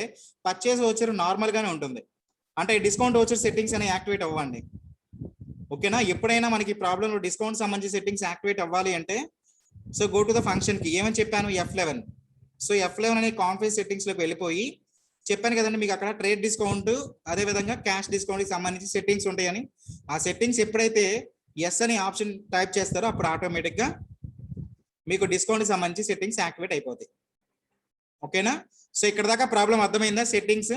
పర్చేస్ ఓచర్ నార్మల్ గానే ఉంటుంది. అంటే డిస్కౌంట్ ఓచర్ సెట్టింగ్స్ అనేవి యాక్టివేట్ అవ్వండి. ఓకేనా? ఎప్పుడైనా మనకి ప్రాబ్లం డిస్కౌంట్ సంబంధించి సెట్టింగ్స్ యాక్టివేట్ అవ్వాలి అంటే so go to the function కి ఏమని చెప్పాను, F11. సో F11 అనే కాన్ఫిగరేషన్ సెట్టింగ్స్ లోకి వెళ్ళిపోయి చెప్పాను కదండి మీకు అక్కడ ట్రేడ్ డిస్కౌంట్ అదే విధంగా క్యాష్ డిస్కౌంట్ కి సంబంధించి సెట్టింగ్స్ ఉంటాయని. ఆ సెట్టింగ్స్ ఎప్పుడైతే ఎస్ అని ఆప్షన్ టైప్ చేస్తారో అప్పుడు ఆటోమేటిక్ గా మీకు డిస్కౌంట్ కి సంబంధించి సెట్టింగ్స్ యాక్టివేట్ అయిపోతాయి. ఓకేనా? సో ఇక్కడ దాకా ప్రాబ్లం అర్థమైందా? Settings.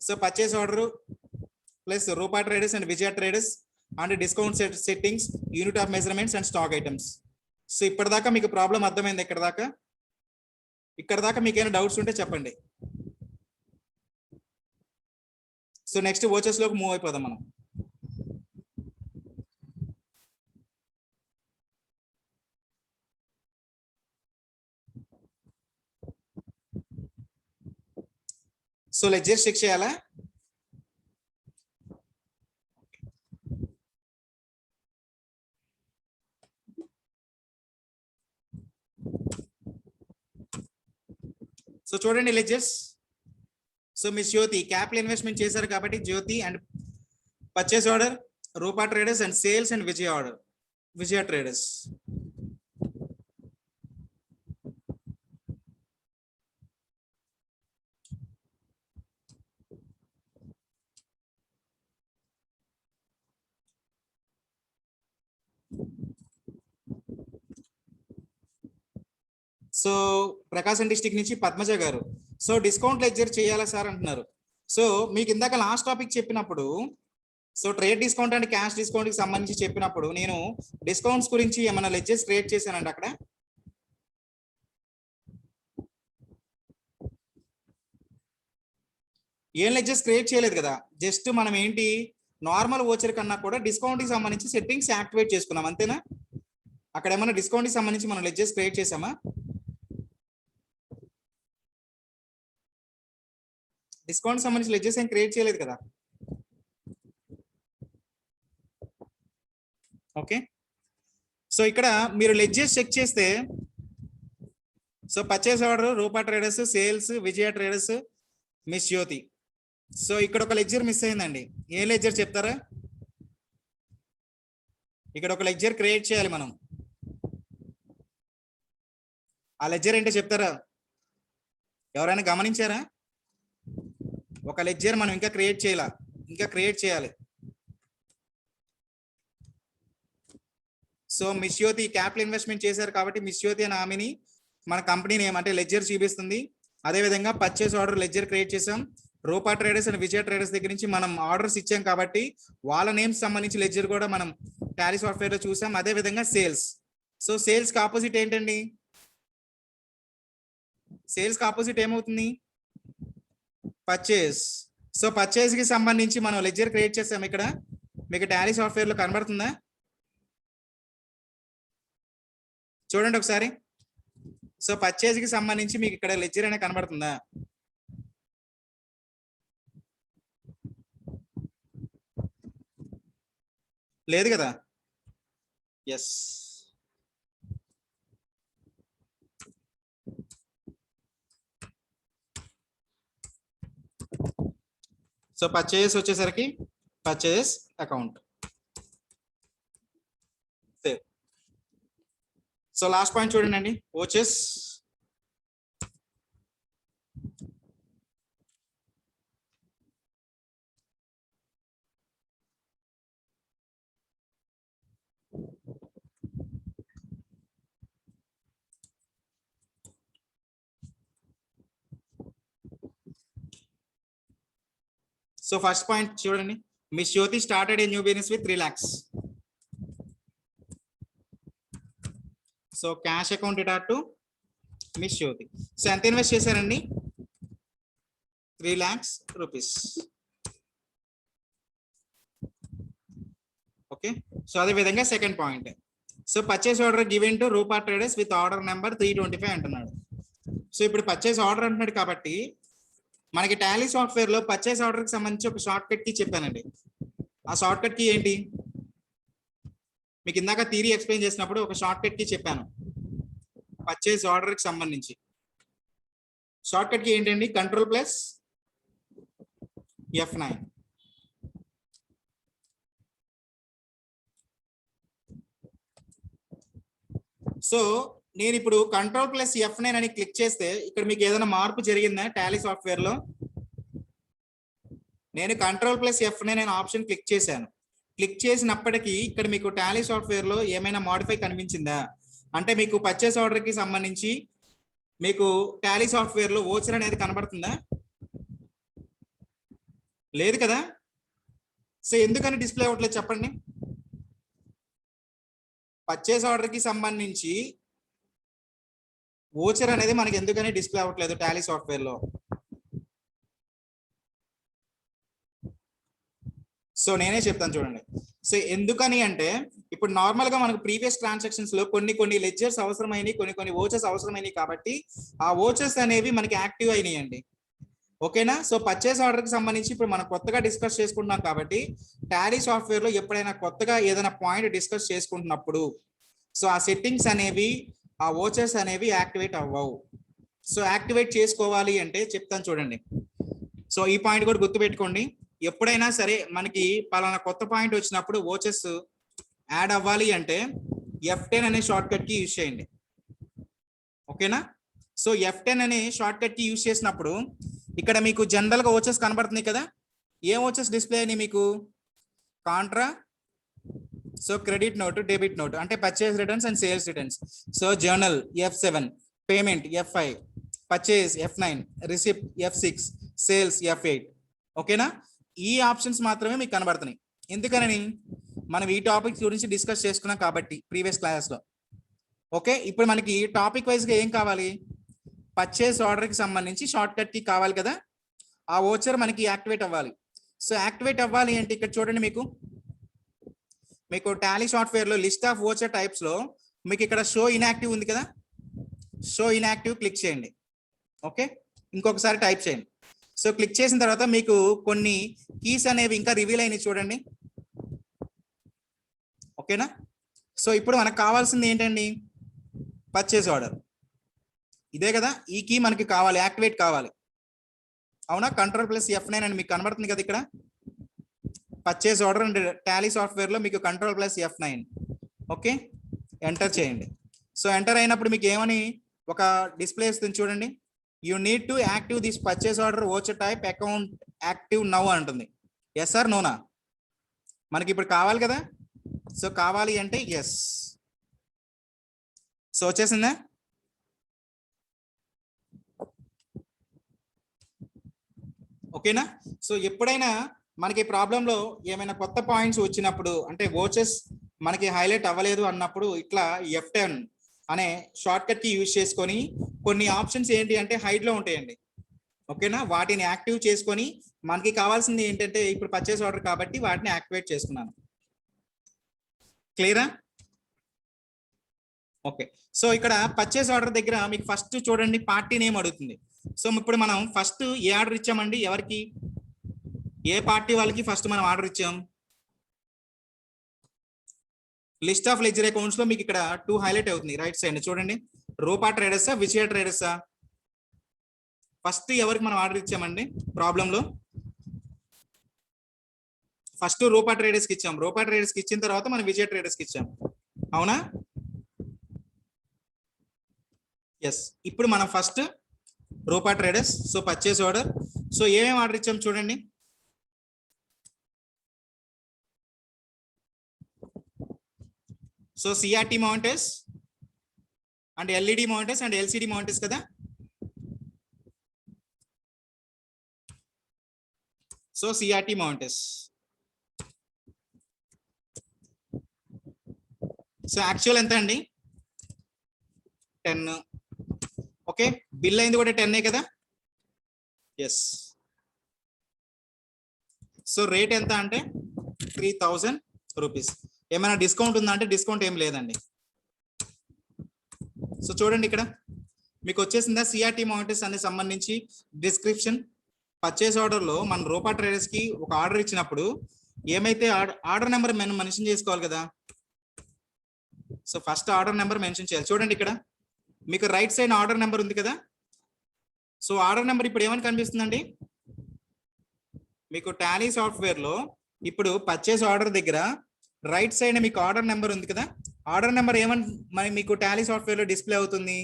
So purchase order plus Rupa traders and Vijaya traders and discount settings, unit of measurements and stock items. So ఇప్పటిదాకా మీకు ప్రాబ్లం అర్థమైంది. ఇక్కడ దాకా మీకు ఏమైనా డౌట్స్ ఉంటే చెప్పండి. సో నెక్స్ట్ వోచర్స్ లోకి మూవ్ అయిపోదాం మనం. సో లెడ్జర్ చెక్ చేయాలా? సో చూడండి ledgers. So miss Jyothi capital investment చేశారు కాబట్టి Jyothi and purchase order Rupa traders and sales and Vijaya traders. So Prakasam district నుంచి పద్మజ గారు, సో డిస్కౌంట్ లెడ్జర్ చేయాలా సార్ అంటున్నారు. సో మీకు ఇందాక లాస్ట్ టాపిక్ చెప్పినప్పుడు so trade discount and cash discount కి సంబంధించి చెప్పినప్పుడు నేను డిస్కౌంట్స్ గురించి ఏమైనా లెడ్జర్స్ క్రియేట్ చేశానండి అక్కడ? ఏం లెడ్జర్స్ క్రియేట్ చేయలేదు కదా. జస్ట్ మనం ఏంటి నార్మల్ ఓచర్ కన్నా కూడా డిస్కౌంట్ కి సంబంధించి సెట్టింగ్స్ యాక్టివేట్ చేసుకున్నాం అంతేనా? అక్కడ ఏమైనా డిస్కౌంట్ కి సంబంధించి మనం లెడ్జర్స్ క్రియేట్ చేసామా? డిస్కౌంట్ సంబంధించి లెడ్జర్స్ ఏం క్రియేట్ చేయలేదు కదా. ఓకే. సో ఇక్కడ మీరు లెడ్జర్స్ చెక్ చేస్తే so purchase order Rupa traders, sales విజయ ట్రేడర్స్, మిస్ జ్యోతి. సో ఇక్కడ ఒక లెడ్జర్ మిస్ అయిందండి. ఏ లెడ్జర్ చెప్తారా? ఇక్కడ ఒక లెడ్జర్ క్రియేట్ చేయాలి మనం. ఆ లెడ్జర్ ఏంటో చెప్తారా? ఎవరైనా గమనించారా? ఒక లెడ్జర్ మనం ఇంకా క్రియేట్ చేయాలి. So miss Jyothi capital investment చేశారు కాబట్టి మిస్ జ్యోతి అనే ఆమెని మన కంపెనీ నేమ్ అంటే లెడ్జర్ చూపిస్తుంది. అదే విధంగా పర్చేస్ ఆర్డర్ లెడ్జర్ క్రియేట్ చేసాం. రూపా ట్రేడర్స్ అండ్ విజయ ట్రేడర్స్ దగ్గర నుంచి మనం ఆర్డర్స్ ఇచ్చాం కాబట్టి వాళ్ళ నేమ్స్ సంబంధించి లెడ్జర్ కూడా మనం టాలీ సాఫ్ట్వేర్ లో చూసాం. అదే విధంగా సేల్స్. సో సేల్స్ కి ఆపోజిట్ ఏంటండి? సేల్స్ కి ఆపోజిట్ ఏమవుతుంది? పర్చేస్. సో పర్చేస్ కి సంబంధించి మనం లెడ్జర్ క్రియేట్ చేసాం. ఇక్కడ మీకు టాలీ సాఫ్ట్వేర్ లో కనబడుతుందా? చూడండి ఒకసారి. సో పర్చేస్ కి సంబంధించి మీకు ఇక్కడ లెడ్జర్ అనేది కనబడుతుందా? లేదు కదా. ఎస్. సో పర్చేస్ వచ్చేసరికి purchase account. So last point చూడండి అండి. ఓచెస్ సో ఫస్ట్ పాయింట్ చూడండి. Miss Jyoti started a new business with 3 lakhs. So cash account it to miss Jyoti. So ఎంత ఇన్వెస్ట్ చేశారండి? 3 lakhs rupees. ఓకే. సో అదే విధంగా second point. So purchase order given to Rupa traders with order number 325 అంటున్నాడు. So ఇప్పుడు purchase order అంటున్నాడు కాబట్టి మనకి Tally software లో పర్చేస్ ఆర్డర్ కి సంబంధించి ఒక షార్ట్ కట్ కి చెప్పానండి. ఆ షార్ట్ కట్ కి ఏంటి? మీకు ఇందాక థియరీ ఎక్స్ప్లెయిన్ చేసినప్పుడు ఒక షార్ట్ కట్ కి చెప్పాను పర్చేస్ ఆర్డర్ కి సంబంధించి. షార్ట్ కట్ కి ఏంటండి? Control plus F9. సో నేను ఇప్పుడు కంట్రోల్ ప్లస్ F9 అని క్లిక్ చేస్తే ఇక్కడ మీకు ఏదైనా మార్పు జరిగిందా టాలీ సాఫ్ట్వేర్ లో? నేను కంట్రోల్ ప్లస్ F9 అనే ఆప్షన్ క్లిక్ చేశాను. క్లిక్ చేసినప్పటికీ ఇక్కడ మీకు టాలీ సాఫ్ట్వేర్ లో ఏమైనా మాడిఫై కనిపించిందా? అంటే మీకు పర్చేస్ ఆర్డర్ కి సంబంధించి మీకు టాలీ సాఫ్ట్వేర్ లో వోచర్ అనేది కనబడుతుందా? లేదు కదా. సో ఎందుకని డిస్ప్లే అవ్వట్లేదు చెప్పండి? పర్చేస్ ఆర్డర్ కి సంబంధించి వోచర్ అనేది మనకి ఎందుకని డిస్ప్లే అవ్వట్లేదు టాలీ సాఫ్ట్వేర్ లో? సో నేనే చెప్తాను చూడండి. సో ఎందుకని అంటే ఇప్పుడు నార్మల్ గా మనకు ప్రీవియస్ ట్రాన్సాక్షన్స్ లో కొన్ని లెడ్జర్స్ అవసరమైనవి, కొన్ని వోచర్స్ అవసరమైనవి కాబట్టి ఆ వోచర్స్ అనేవి మనకి యాక్టివ్ అయినాయండి. ఓకేనా. సో పర్చేస్ ఆర్డర్ కి సంబంధించి ఇప్పుడు మనం కొత్తగా డిస్కస్ చేసుకుంటున్నాం కాబట్టి టాలీ సాఫ్ట్వేర్ లో ఎప్పుడైనా కొత్తగా ఏదైనా పాయింట్ డిస్కస్ చేసుకుంటున్నప్పుడు సో ఆ సెట్టింగ్స్ అనేవి, ఆ వోచర్స్ అనేవి యాక్టివేట్ అవ్వవు. సో యాక్టివేట్ చేసుకోవాలి అంటే చెప్తాను చూడండి. సో ఈ పాయింట్ కూడా గుర్తుపెట్టుకోండి. ఎప్పుడైనా సరే మనకి పలానా కొత్త పాయింట్ వచ్చినప్పుడు వోచర్స్ యాడ్ అవ్వాలి అంటే F10 అనే షార్ట్ కట్ కి యూజ్ చేయండి. ఓకేనా. సో F10 అనే షార్ట్ కట్ కి యూజ్ చేసినప్పుడు ఇక్కడ మీకు జనరల్ గా వోచర్స్ కనబడుతున్నాయి కదా. ఏ వోచర్స్ డిస్ప్లే అని మీకు? Contra, so credit note, debit note అంటే purchase returns and sales returns. So journal F7, payment F5, purchase F9, receipt F6, sales F8. ఓకేనా. ఈ ఆప్షన్స్ మాత్రమే మీకు కనబడుతున్నాయి. ఎందుకని? మనం ఈ టాపిక్స్ గురించి డిస్కస్ చేసుకున్నాం కాబట్టి ప్రీవియస్ క్లాసెస్ లో. ఓకే. ఇప్పుడు మనకి టాపిక్ వైజ్ గా ఏం కావాలి? పర్చేస్ ఆర్డర్ కి సంబంధించి షార్ట్ కట్ కి కావాలి కదా. ఆ వోచర్ మనకి యాక్టివేట్ అవ్వాలి. సో యాక్టివేట్ అవ్వాలి అంటే ఇక్కడ చూడండి, మీకు టాలీ సాఫ్ట్వేర్ లో లిస్ట్ ఆఫ్ వోచర్ టైప్స్ లో మీకు ఇక్కడ షో ఇన్యాక్టివ్ ఉంది కదా. షో ఇన్యాక్టివ్ క్లిక్ చేయండి. ఓకే. ఇంకొకసారి టైప్ చేయండి. సో క్లిక్ చేసిన తర్వాత మీకు కొన్ని కీస్ అనేవి ఇంకా రివీల్ అయినాయి చూడండి. ఓకేనా. సో ఇప్పుడు మనకు కావాల్సింది ఏంటండి? Purchase order. ఇదే కదా. ఈ కీ మనకి కావాలి, యాక్టివేట్ కావాలి. అవునా. కంట్రోల్ ప్లస్ F9 అని మీకు కనబడుతుంది కదా ఇక్కడ. Purchase order and Tally software లో మీకు control plus F9. Okay. Enter చేయండి. సో ఎంటర్ అయినప్పుడు మీకు ఏమని ఒక డిస్ప్లే వస్తుంది చూడండి. You need to active this purchase order voucher type account active now అంటుంది. ఎస్ సార్, నోనా? మనకి ఇప్పుడు కావాలి కదా. సో కావాలి అంటే ఎస్. సో వచ్చేసిందా? ఓకేనా. సో ఎప్పుడైనా మనకి ప్రాబ్లంలో ఏమైనా కొత్త పాయింట్స్ వచ్చినప్పుడు అంటే వోచర్స్ మనకి హైలైట్ అవ్వలేదు అన్నప్పుడు ఇట్లా F10 అనే షార్ట్ కట్ కి యూజ్ చేసుకొని కొన్ని ఆప్షన్స్ ఏంటి అంటే హైడ్ లో ఉంటాయండి. ఓకేనా. వాటిని యాక్టివ్ చేసుకొని మనకి కావాల్సింది ఏంటంటే ఇప్పుడు పర్చేస్ ఆర్డర్ కాబట్టి వాటిని యాక్టివేట్ చేసుకున్నాను. క్లియరా? ఓకే. సో ఇక్కడ పర్చేస్ ఆర్డర్ దగ్గర మీకు ఫస్ట్ చూడండి పార్టీ నేమ్ అడుగుతుంది. సో ఇప్పుడు మనం ఫస్ట్ ఏ ఆర్డర్ ఇచ్చామండి? ఎవరికి? ఏ పార్టీ వాళ్ళకి ఫస్ట్ మనం ఆర్డర్ ఇచ్చాం? లిస్ట్ ఆఫ్ లెడ్జర్ అకౌంట్స్ లో మీకు ఇక్కడ 2 హైలైట్ అవుతుంది రైట్ సైడ్ చూడండి. రూపా ట్రేడర్సా, విజయ ట్రేడర్సా? ఫస్ట్ ఎవరికి మనం ఆర్డర్ ఇచ్చామండి ప్రాబ్లంలో? ఫస్ట్ రూపా ట్రేడర్స్ కి ఇచ్చాం. రూపా ట్రేడర్స్ కి ఇచ్చిన తర్వాత మనం విజయ ట్రేడర్స్ కి ఇచ్చాం. అవునా. ఎస్. ఇప్పుడు మనం first Rupa traders. So purchase order. So ఏమేమి ఆర్డర్ ఇచ్చాం చూడండి. So CRT monitors and LED monitors and LCD monitors కదా. So CRT monitors. So actual ఎంత అండి? 10. ఓకే. బిల్ అయింది కూడా 10 కదా. ఎస్. సో రేట్ ఎంత అంటే 3000 రూపీస్. ఏమైనా డిస్కౌంట్ ఉందా అంటే డిస్కౌంట్ ఏం లేదండి. సో చూడండి ఇక్కడ మీకు వచ్చేసిందా సిఆర్టీ మౌంటెస్ అనే సంబంధించి డిస్క్రిప్షన్. పర్చేస్ ఆర్డర్ లో మన రూపా ట్రేడర్స్ కి ఒక ఆర్డర్ ఇచ్చినప్పుడు ఏమైతే ఆర్డర్ నెంబర్ మనం మెన్షన్ చేసుకోవాలి కదా. So first order number mention చేయాలి. చూడండి ఇక్కడ మీకు రైట్ సైడ్ ఆర్డర్ నెంబర్ ఉంది కదా. సో ఆర్డర్ నెంబర్ ఇప్పుడు ఏమని కనిపిస్తుందండి మీకు టాలీ సాఫ్ట్వేర్ లో? ఇప్పుడు పర్చేస్ ఆర్డర్ దగ్గర రైట్ సైడ్ మీకు ఆర్డర్ నెంబర్ ఉంది కదా. ఆర్డర్ నెంబర్ ఏమని మరి మీకు టాలీ సాఫ్ట్వేర్ లో డిస్ప్లే అవుతుంది?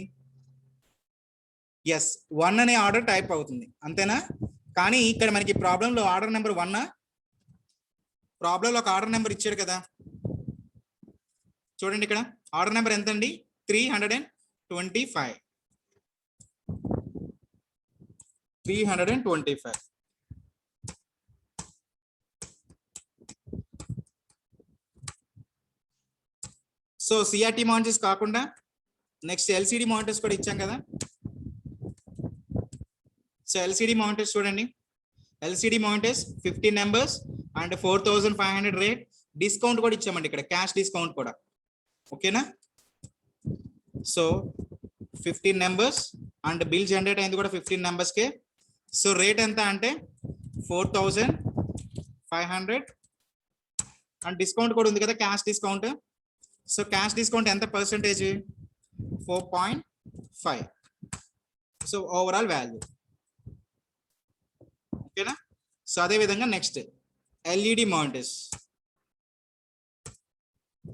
ఎస్, 1 అనే ఆర్డర్ టైప్ అవుతుంది, అంతేనా? కానీ ఇక్కడ మనకి ప్రాబ్లంలో ఆర్డర్ నెంబర్ 1, ప్రాబ్లంలో ఒక ఆర్డర్ నెంబర్ ఇచ్చాడు కదా. చూడండి ఇక్కడ ఆర్డర్ నెంబర్ ఎంత అండి? 325. 325. సో సిఆర్టీ మానిటర్స్ కాకుండా నెక్స్ట్ ఎల్సిడి మానిటర్స్ కూడా ఇచ్చాం కదా. సో ఎల్సిడి మానిటర్స్ చూడండి, LCD monitors 15 numbers and 4500 rate. Discount కూడా ఇచ్చామండి ఇక్కడ, క్యాష్ డిస్కౌంట్ కూడా, ఓకేనా? So 15 numbers and bill generate అయింది కూడా 15 నెంబర్స్కే. సో రేట్ ఎంత అంటే 4500 అండ్ డిస్కౌంట్ కూడా ఉంది కదా, cash discount. So cash discount ఎంత పర్సెంటేజ్? 4.5. సో ఓవరాల్ వాల్యూ, ఓకేనా? సో అదే విధంగా next LED monitors.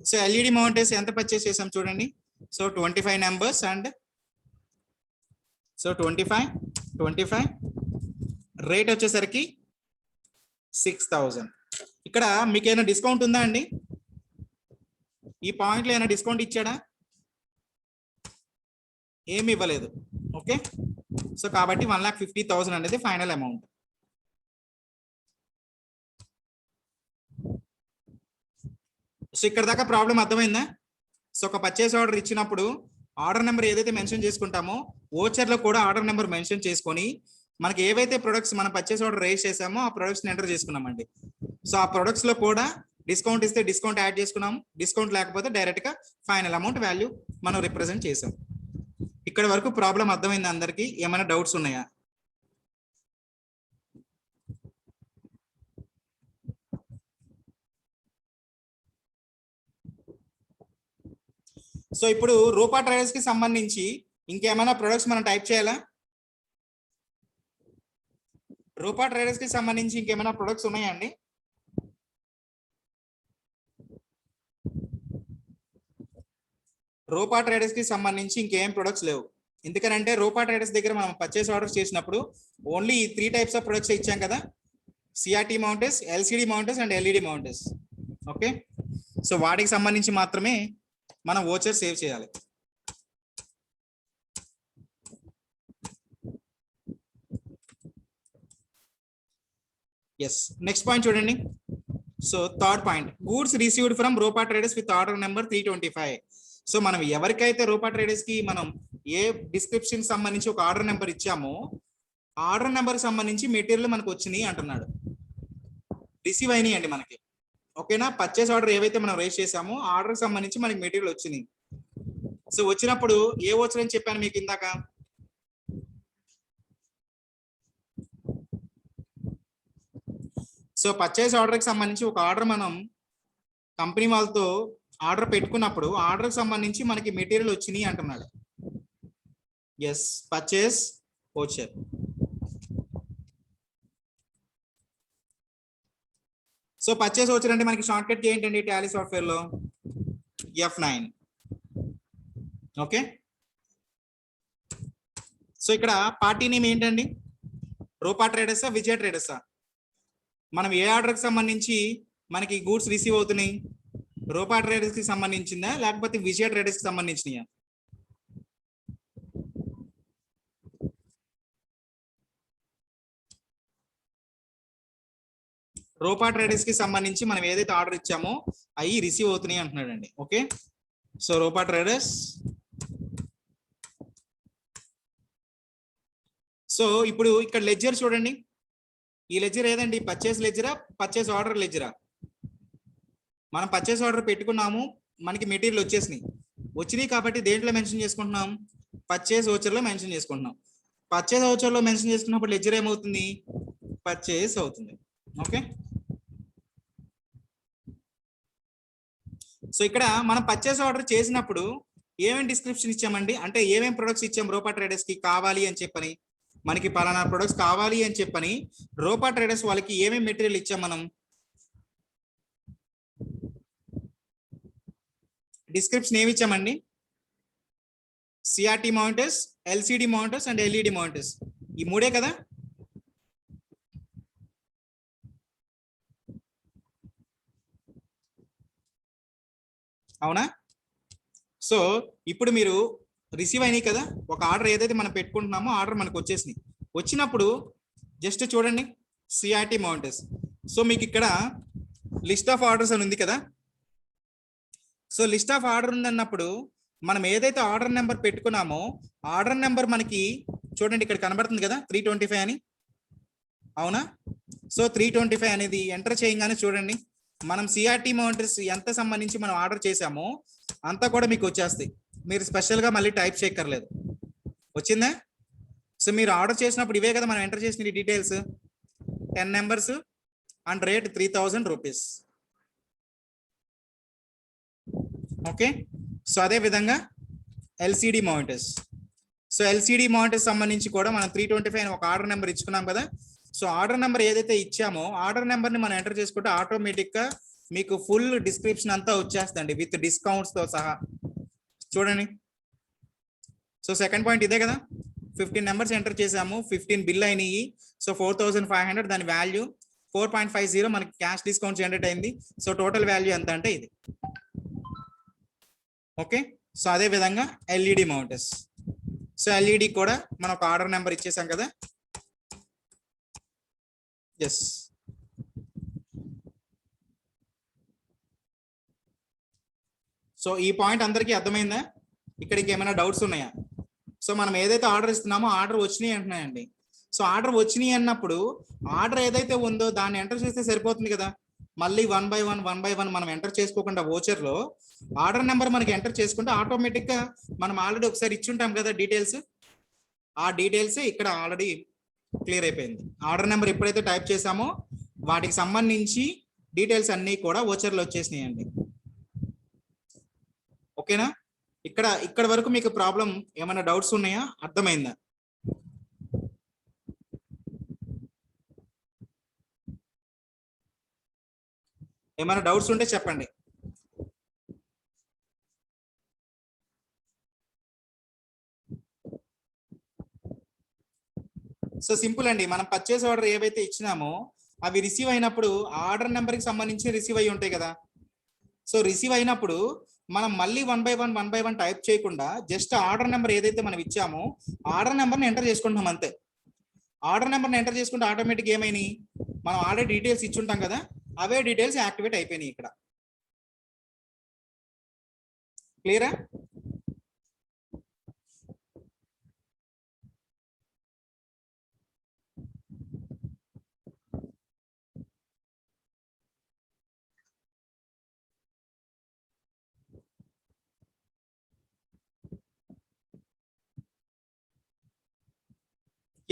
So LED monitors ఎంత పర్చేస్ చేసాం చూడండి. So 25 numbers and so 25 rate వచ్చేసరికి 6000. ఇక్కడ మీకు ఏమైనా డిస్కౌంట్ ఉందా అండి? ఈ పాయింట్లో ఏమైనా డిస్కౌంట్ ఇచ్చాడా? ఏమి ఇవ్వలేదు, ఓకే. సో కాబట్టి 1,50,000 అనేది ఫైనల్ అమౌంట్. సో ఇక్కడ దాకా ప్రాబ్లం అర్థమైందా? సో ఒక పర్చేస్ ఆర్డర్ ఇచ్చినప్పుడు ఆర్డర్ నెంబర్ ఏదైతే మెన్షన్ చేసుకుంటామో ఓచర్లో కూడా ఆర్డర్ నెంబర్ మెన్షన్ చేసుకొని మనకి ఏవైతే ప్రొడక్ట్స్ మనం పర్చేస్ ఆర్డర్ రేస్ చేసామో ఆ ప్రొడక్ట్స్ని ఎంటర్ చేసుకున్నామండి. సో ఆ ప్రొడక్ట్స్లో కూడా డిస్కౌంట్ ఇస్తే డిస్కౌంట్ యాడ్ చేసుకున్నాం, డిస్కౌంట్ లేకపోతే డైరెక్ట్గా ఫైనల్ అమౌంట్ వాల్యూ మనం రిప్రజెంట్ చేసాం. ఇక్కడ వరకు ప్రాబ్లం అర్థమైంది అందరికీ? ఏమైనా డౌట్స్ ఉన్నాయా? సో ఇప్పుడు రూపా ట్రేడర్స్ కి సంబంధించి ఇంకేమైనా ప్రొడక్ట్స్ మనం టైప్ చేయాలా? రూపా ట్రేడర్స్ కి సంబంధించి ఇంకేమైనా ప్రొడక్ట్స్ ఉన్నాయా అండి? రూపా ట్రేడర్స్ కి సంబంధించి ఇంకేం ప్రొడక్ట్స్ లేవు. ఎందుకనంటే రూపా ట్రేడర్స్ దగ్గర మనం పర్చేస్ ఆర్డర్స్ చేసినప్పుడు ఓన్లీ ఈ 3 టైప్స్ ఆఫ్ ప్రొడక్ట్స్ ఇచ్చాం కదా, CRT monitors, LCD monitors and LED monitors, okay. So వాటికి సంబంధించి మాత్రమే మనం వోచర్ సేవ్ చేయాలి. ఎస్, నెక్స్ట్ పాయింట్ చూడండి. So third point, goods received from Rupa traders with order number 325. So మనం ఎవరికైతే రూపా ట్రేడర్స్ కి మనం ఏ డిస్క్రిప్షన్ సంబంధించి ఒక ఆర్డర్ నెంబర్ ఇచ్చామో ఆర్డర్ నెంబర్ సంబంధించి మెటీరియల్ మనకు వచ్చినాయి అంటున్నాడు, రిసీవ్ అయినాయి అండి మనకి, ఓకేనా? పర్చేస్ ఆర్డర్ ఏవైతే మనం రేస్ చేసామో ఆర్డర్ సంబంధించి మనకి మెటీరియల్ వచ్చినాయి. సో వచ్చినప్పుడు ఏ వోచర్ అని చెప్పాను మీకు ఇందాక? సో పర్చేస్ ఆర్డర్ కి సంబంధించి ఒక ఆర్డర్ మనం కంపెనీ వాళ్ళతో ఆర్డర్ పెట్టుకున్నప్పుడు ఆర్డర్ సంబంధించి మనకి మెటీరియల్ వచ్చినాయి అంటున్నాడు. Yes, purchase voucher. So purchase voucher అంటే మనకి షార్ట్ కట్ ఏంటండి టాలీ సాఫ్ట్వేర్ లో? F9, okay. సో ఇక్కడ పార్టీ నేమ్ ఏంటండి? రూపా ట్రేడర్సా, విజయ ట్రేడర్సా? మనం ఏ ఆర్డర్కి సంబంధించి మనకి గూడ్స్ రిసీవ్ అవుతున్నాయి? రూపా ట్రేడర్స్ కి సంబంధించిందా లేకపోతే విజయ ట్రేడర్స్ కి సంబంధించినయా? రూపా ట్రేడర్స్ కి సంబంధించి మనం ఏదైతే ఆర్డర్ ఇచ్చామో అవి రిసీవ్ అవుతున్నాయి అంటున్నాడండి, okay. So Rupa traders. So ఇప్పుడు ఇక్కడ లెడ్జర్ చూడండి, ఈ లెడ్జర్ ఏదండి? పర్చేస్ లెడ్జరా, పర్చేస్ ఆర్డర్ లెడ్జరా? మనం పర్చేస్ ఆర్డర్ పెట్టుకున్నాము, మనకి మెటీరియల్ వచ్చినాయి కాబట్టి దేంట్లో మెన్షన్ చేసుకుంటున్నాం? పర్చేస్ వోచర్లో మెన్షన్ చేసుకుంటున్నాం. పర్చేస్ వోచర్లో మెన్షన్ చేసుకున్నప్పుడు లెడ్జర్ ఏమవుతుంది? పర్చేస్ అవుతుంది, ఓకే. సో ఇక్కడ మనం పర్చేస్ ఆర్డర్ చేసినప్పుడు ఏమేమి డిస్క్రిప్షన్ ఇచ్చామండి, అంటే ఏమేమి ప్రొడక్ట్స్ ఇచ్చాం రూపా ట్రేడర్స్ కి కావాలి అని చెప్పని, మనకి పలానా ప్రొడక్ట్స్ కావాలి అని చెప్పని రూపా ట్రేడర్స్ వాళ్ళకి ఏమేమి మెటీరియల్ ఇచ్చాం మనం, డిస్క్రిప్షన్ ఏమి ఇచ్చామండి, CRT monitors, LCD monitors and LED monitors, ఈ మూడే కదా. అవునా? సో ఇప్పుడు మీరు రిసీవ్ అయినాయి కదా, ఒక ఆర్డర్ ఏదైతే మనం పెట్టుకుంటున్నామో ఆర్డర్ మనకు వచ్చేసినాయి. వచ్చినప్పుడు జస్ట్ చూడండి సిఆర్టీ మానిటర్స్. సో మీకు ఇక్కడ లిస్ట్ ఆఫ్ ఆర్డర్స్ అని ఉంది కదా. సో లిస్ట్ ఆఫ్ ఆర్డర్ ఉందన్నప్పుడు మనం ఏదైతే ఆర్డర్ నెంబర్ పెట్టుకున్నామో ఆర్డర్ నెంబర్ మనకి చూడండి ఇక్కడ కనబడుతుంది కదా 325 అని. అవునా? సో 325 అనేది ఎంటర్ చేయగానే చూడండి మనం సిఆర్టీ మానిటర్స్ ఎంత సంబంధించి మనం ఆర్డర్ చేసామో అంతా కూడా మీకు వచ్చేస్తాయి. మీరు స్పెషల్గా మళ్ళీ టైప్ చేయక్కర్లేదు. వచ్చిందా? సో మీరు ఆర్డర్ చేసినప్పుడు ఇవే కదా మనం ఎంటర్ చేసిన details, 10 numbers and rate 3000 rupees. Okay. So అదే విధంగా LCD monitors. So LCD monitors సంబంధించి కూడా మనం 325 అని ఒక ఆర్డర్ నెంబర్ ఇచ్చుకున్నాం కదా. సో ఆర్డర్ నెంబర్ ఏదైతే ఇచ్చామో ఆర్డర్ నెంబర్ని మనం ఎంటర్ చేసుకుంటే ఆటోమేటిక్గా మీకు ఫుల్ డిస్క్రిప్షన్ అంతా వచ్చేస్తుంది విత్ డిస్కౌంట్స్తో సహా. చూడండి. సో సెకండ్ పాయింట్ ఇదే కదా, 15 నెంబర్స్ ఎంటర్ చేసాము, 15 బిల్ అయినాయి. సో 4500 దాని వాల్యూ 4.50 మనకి క్యాష్ డిస్కౌంట్ జనరేట్ అయింది. సో టోటల్ వాల్యూ ఎంత అంటే ఇది. ఓకే. సో అదే విధంగా ఎల్ఈడి మౌంటర్స్. సో ఎల్ఈడి కూడా మనం ఒక ఆర్డర్ నెంబర్ ఇచ్చేసాం కదా. ఎస్. సో ఈ పాయింట్ అందరికీ అర్థమైందా? ఇక్కడికి ఏమైనా డౌట్స్ ఉన్నాయా? సో మనం ఏదైతే ఆర్డర్ ఇస్తున్నామో ఆర్డర్ వచ్చినాయి అంటున్నాయండి. సో ఆర్డర్ వచ్చినాయి అన్నప్పుడు ఆర్డర్ ఏదైతే ఉందో దాన్ని ఎంటర్ చేస్తే సరిపోతుంది కదా. మళ్ళీ 1 by 1 మనం ఎంటర్ చేసుకోకుండా ఓచర్లో ఆర్డర్ నెంబర్ మనకి ఎంటర్ చేసుకుంటే ఆటోమేటిక్గా మనం ఆల్రెడీ ఒకసారి ఇచ్చుంటాం కదా డీటెయిల్స్, ఆ డీటెయిల్స్ ఇక్కడ ఆల్రెడీ క్లియర్ అయిపోయింది. ఆర్డర్ నెంబర్ ఎప్పుడైతే టైప్ చేసామో వాటికి సంబంధించి డీటెయిల్స్ అన్నీ కూడా ఓచర్లో వచ్చేసినాయండి. ఓకేనా? ఇక్కడ వరకు మీకు ప్రాబ్లం ఏమైనా డౌట్స్ ఉన్నాయా? అర్థమైందా? ఏమైనా డౌట్స్ ఉంటే చెప్పండి. సో సింపుల్ అండి, మనం పర్చేస్ ఆర్డర్ ఏవైతే ఇచ్చినామో అవి రిసీవ్ అయినప్పుడు ఆర్డర్ నెంబర్కి సంబంధించి రిసీవ్ అయ్యి ఉంటాయి కదా. సో రిసీవ్ అయినప్పుడు మనం మళ్ళీ 1 by 1 టైప్ చేయకుండా జస్ట్ ఆర్డర్ నెంబర్ ఏదైతే మనం ఇచ్చామో ఆర్డర్ నెంబర్ని ఎంటర్ చేసుకుంటున్నాం అంతే. ఆర్డర్ నెంబర్ని ఎంటర్ చేసుకుంటే ఆటోమేటిక్ ఏమైనాయి, మనం ఆల్రెడీ డీటెయిల్స్ ఇచ్చుంటాం కదా, అవే డీటెయిల్స్ యాక్టివేట్ అయిపోయినాయి ఇక్కడ. క్లియరా?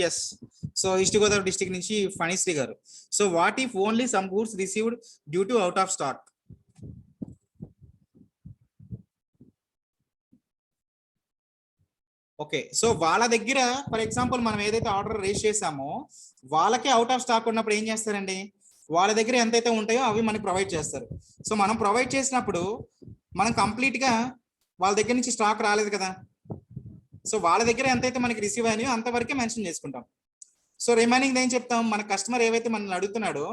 Yes. So east Godavari district నుంచి ఫణిశ్రీ గారు. So what if only some goods received due to out of stock? Okay. So వాళ్ళ దగ్గర ఫర్ ఎగ్జాంపుల్ మనం ఏదైతే ఆర్డర్ రేస్ చేసామో వాళ్ళకే అవుట్ ఆఫ్ స్టాక్ ఉన్నప్పుడు ఏం చేస్తారండి, వాళ్ళ దగ్గర ఎంతైతే ఉంటాయో అవి మనకి ప్రొవైడ్ చేస్తారు. సో మనం ప్రొవైడ్ చేసినప్పుడు మనం కంప్లీట్గా వాళ్ళ దగ్గర నుంచి స్టాక్ రాలేదు కదా. సో వాళ్ళ దగ్గర ఎంతైతే మనకి రిసీవ్ అయినాయో అంతవరకే మెన్షన్ చేసుకుంటాం. సో రిమైనింగ్ ఏం చెప్తాం, మన కస్టమర్ ఏవైతే మనల్ని అడుగుతున్నాడో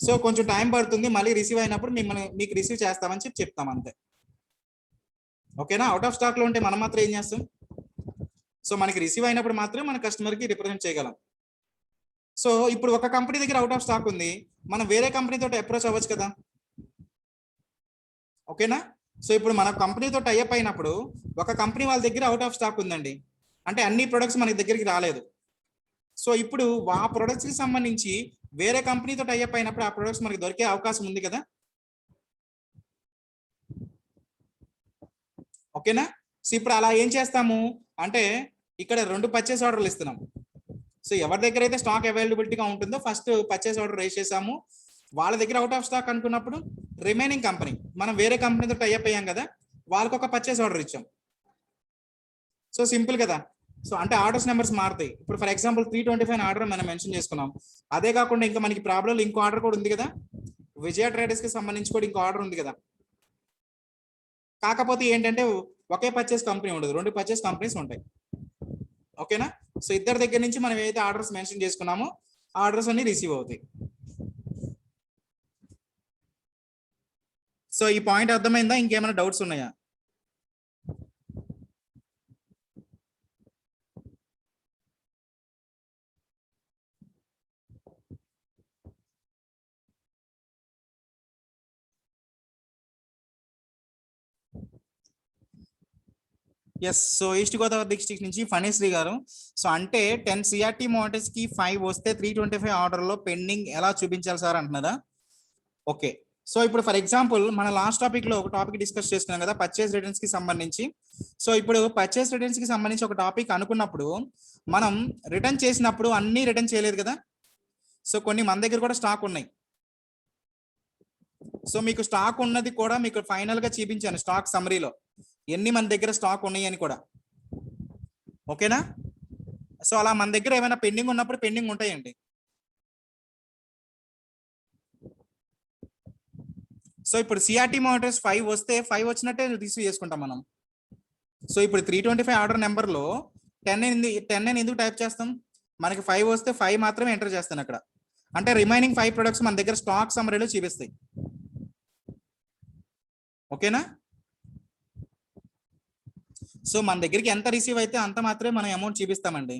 సో కొంచెం టైం పడుతుంది, మళ్ళీ రిసీవ్ అయినప్పుడు మీకు రిసీవ్ చేస్తామని చెప్తాం అంతే. ఓకేనా? అవుట్ ఆఫ్ స్టాక్ లో ఉంటే మనం మాత్రం ఏం చేస్తాం, సో మనకి రిసీవ్ అయినప్పుడు మాత్రమే మన కస్టమర్కి రిప్రజెంట్ చేయగలం. సో ఇప్పుడు ఒక కంపెనీ దగ్గర అవుట్ ఆఫ్ స్టాక్ ఉంది, మనం వేరే కంపెనీతో అప్రోచ్ అవ్వచ్చు కదా. ఓకేనా? సో ఇప్పుడు మన కంపెనీతో టైఅప్ అయినప్పుడు ఒక కంపెనీ వాళ్ళ దగ్గర అవుట్ ఆఫ్ స్టాక్ ఉందండి, అంటే అన్ని ప్రొడక్ట్స్ మన దగ్గరికి రాలేదు. సో ఇప్పుడు ఆ ప్రొడక్ట్స్కి సంబంధించి వేరే కంపెనీతో టైఅప్ అయినప్పుడు ఆ ప్రొడక్ట్స్ మనకి దొరికే అవకాశం ఉంది కదా. ఓకేనా? సో ఇప్పుడు అలా ఏం చేస్తాము అంటే ఇక్కడ 2 పర్చేస్ ఆర్డర్లు ఇస్తున్నాం. సో ఎవరి దగ్గర అయితే స్టాక్ అవైలబిలిటీగా ఉంటుందో ఫస్ట్ పర్చేస్ ఆర్డర్ రేస్ చేసాము, వాళ్ళ దగ్గర అవుట్ ఆఫ్ స్టాక్ అనుకున్నప్పుడు రిమైనింగ్ కంపెనీ మనం వేరే కంపెనీతో టైఅప్ అయ్యాం కదా, వాళ్ళకి ఒక పర్చేస్ ఆర్డర్ ఇచ్చాం. సో సింపుల్ కదా. సో అంటే ఆర్డర్స్ నెంబర్స్ మారుతాయి. ఇప్పుడు ఫర్ ఎగ్జాంపుల్ 325 ఆర్డర్ మనం మెన్షన్ చేసుకున్నాం. అదే కాకుండా ఇంకా మనకి ప్రాబ్లం ఇంకో ఆర్డర్ కూడా ఉంది కదా, విజయ ట్రేడర్స్ కి సంబంధించి కూడా ఇంకో ఆర్డర్ ఉంది కదా. కాకపోతే ఏంటంటే ఒకే పర్చేస్ కంపెనీ ఉండదు, 2 పర్చేస్ కంపెనీస్ ఉంటాయి. ఓకేనా. సో ఇద్దరి దగ్గర నుంచి మనం ఏదైతే ఆర్డర్స్ మెన్షన్ చేసుకున్నామో ఆర్డర్స్ అన్ని రిసీవ్ అవుతాయి. సో ఈ పాయింట్ అర్థమైందా? ఇంకేమైనా డౌట్స్ ఉన్నాయా? Yes. So east Godavari district నుంచి ఫణిశ్రీ గారు. సో అంటే 10 సిఆర్టీ మోటార్స్ కి 5 వస్తే 325 ఆర్డర్ లో పెండింగ్ ఎలా చూపించాలి సార్ అంటున్నదా? ఓకే. సో ఇప్పుడు ఫర్ ఎగ్జాంపుల్ మన లాస్ట్ టాపిక్ లో ఒక టాపిక్ డిస్కస్ చేస్తున్నాం కదా, పర్చేస్ రిటర్న్స్ కి సంబంధించి. సో ఇప్పుడు పర్చేస్ రిటర్న్స్ కి సంబంధించి ఒక టాపిక్ అనుకున్నప్పుడు మనం రిటర్న్ చేసినప్పుడు అన్ని రిటర్న్ చేయలేదు కదా. సో కొన్ని మన దగ్గర కూడా స్టాక్ ఉన్నాయి. సో మీకు స్టాక్ ఉన్నది కూడా మీకు ఫైనల్ గా చూపించాను స్టాక్ సమ్మరీలో ఎన్ని మన దగ్గర స్టాక్ ఉన్నాయి అని కూడా. ఓకేనా. సో అలా మన దగ్గర ఏమైనా పెండింగ్ ఉన్నప్పుడు పెండింగ్ ఉంటాయండి. సో ఇప్పుడు సిఆర్టీ మోటార్స్ 5 వస్తే 5 వచ్చినట్టే రిసీవ్ చేసుకుంటాం మనం. సో ఇప్పుడు 325 ఆర్డర్ నెంబర్ లో 10 అని ఎందుకు టైప్ చేస్తాం? మనకి 5 వస్తే 5 మాత్రమే ఎంటర్ చేస్తాను అక్కడ. అంటే రిమైనింగ్ 5 ప్రొడక్ట్స్ మన దగ్గర స్టాక్ సమ్మరీలో చూపిస్తాయి. ఓకేనా. సో మన దగ్గరికి ఎంత రిసీవ్ అయితే అంత మాత్రమే మనం అమౌంట్ చూపిస్తామండి.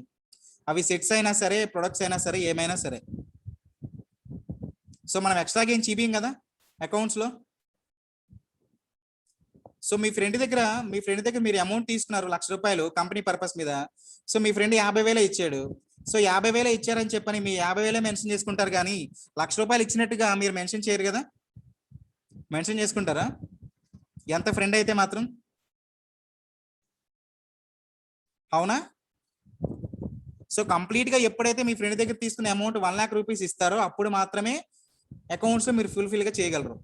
అవి సెట్స్ అయినా సరే, ప్రొడక్ట్స్ అయినా సరే, ఏమైనా సరే. సో మనం ఎక్స్ట్రాగా ఏం చూపియం కదా అకౌంట్స్ లో. సో మీ ఫ్రెండ్ దగ్గర మీరు అమౌంట్ తీసుకున్నారు 1,00,000 రూపాయలు కంపెనీ పర్పస్ మీద. సో మీ ఫ్రెండ్ 50,000 ఇచ్చాడు. సో 50,000 ఇచ్చారని చెప్పని మీ 50,000 మెన్షన్ చేసుకుంటారు, కానీ 1,00,000 రూపాయలు ఇచ్చినట్టుగా మీరు మెన్షన్ చేయరు కదా. మెన్షన్ చేసుకుంటారా ఎంత ఫ్రెండ్ అయితే మాత్రం? అవునా. సో కంప్లీట్ గా ఎప్పుడైతే మీ ఫ్రెండ్ దగ్గర తీసుకునే అమౌంట్ 1,00,000 రూపీస్ ఇస్తారో అప్పుడు మాత్రమే అకౌంట్స్ లో మీరు ఫుల్ఫిల్ గా చేయగలరు.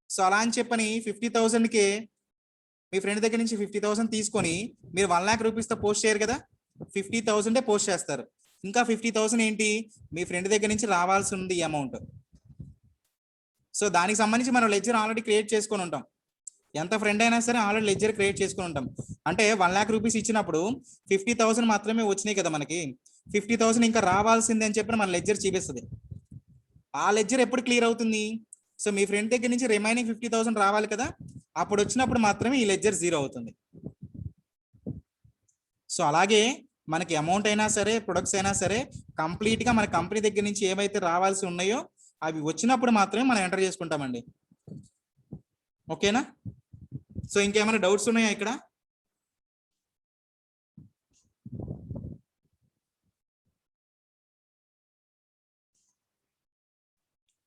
సో అలా అని చెప్పని 50,000కి మీ ఫ్రెండ్ దగ్గర నుంచి 50,000 తీసుకొని మీరు 1,00,000 రూపీస్ తో పోస్ట్ చేయరు కదా. 50,000 పోస్ట్ చేస్తారు. ఇంకా 50,000 ఏంటి మీ ఫ్రెండ్ దగ్గర నుంచి రావాల్సి ఉంది ఈ అమౌంట్. సో దానికి సంబంధించి మనం లెడ్జర్ ఆల్రెడీ క్రియేట్ చేసుకొని ఉంటాం. ఎంత ఫ్రెండ్ అయినా సరే ఆల్రెడీ లెడ్జర్ క్రియేట్ చేసుకుని ఉంటాం. అంటే 1,00,000 రూపీస్ ఇచ్చినప్పుడు 50,000 మాత్రమే వచ్చినాయి కదా మనకి. 50,000 ఇంకా రావాల్సింది అని చెప్పి మన లెడ్జర్ చూపిస్తుంది. ఆ లెడ్జర్ ఎప్పుడు క్లియర్ అవుతుంది? సో మీ ఫ్రెండ్ దగ్గర నుంచి రిమైనింగ్ 50,000 రావాలి కదా, అప్పుడు వచ్చినప్పుడు మాత్రమే ఈ లెడ్జర్ జీరో అవుతుంది. సో అలాగే మనకి అమౌంట్ అయినా సరే, ప్రొడక్ట్స్ అయినా సరే, కంప్లీట్ గా మన కంపెనీ దగ్గర నుంచి ఏవైతే రావాల్సి ఉన్నాయో అవి వచ్చినప్పుడు మాత్రమే మనం ఎంటర్ చేసుకుంటామండి. ఓకేనా. సో ఇంకేమైనా డౌట్స్ ఉన్నాయా ఇక్కడ?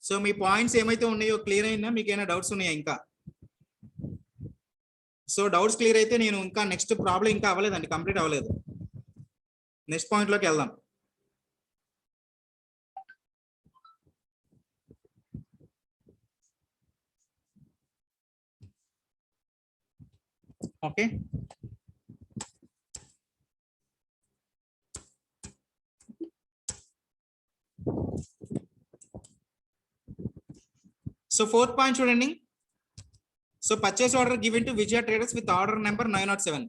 సో మీ పాయింట్స్ ఏమైతే ఉన్నాయో క్లియర్ అయినా మీకు ఏమైనా డౌట్స్ ఉన్నాయా ఇంకా? సో డౌట్స్ క్లియర్ అయితే నేను ఇంకా నెక్స్ట్ ప్రాబ్లం ఇంకా అవ్వలేదండి, కంప్లీట్ అవ్వలేదు. నెక్స్ట్ పాయింట్ లోకి వెళ్దాం. ఓకే. సో 4th పాయింట్ చూడండి. So purchase order given to Vijaya traders with order number 907.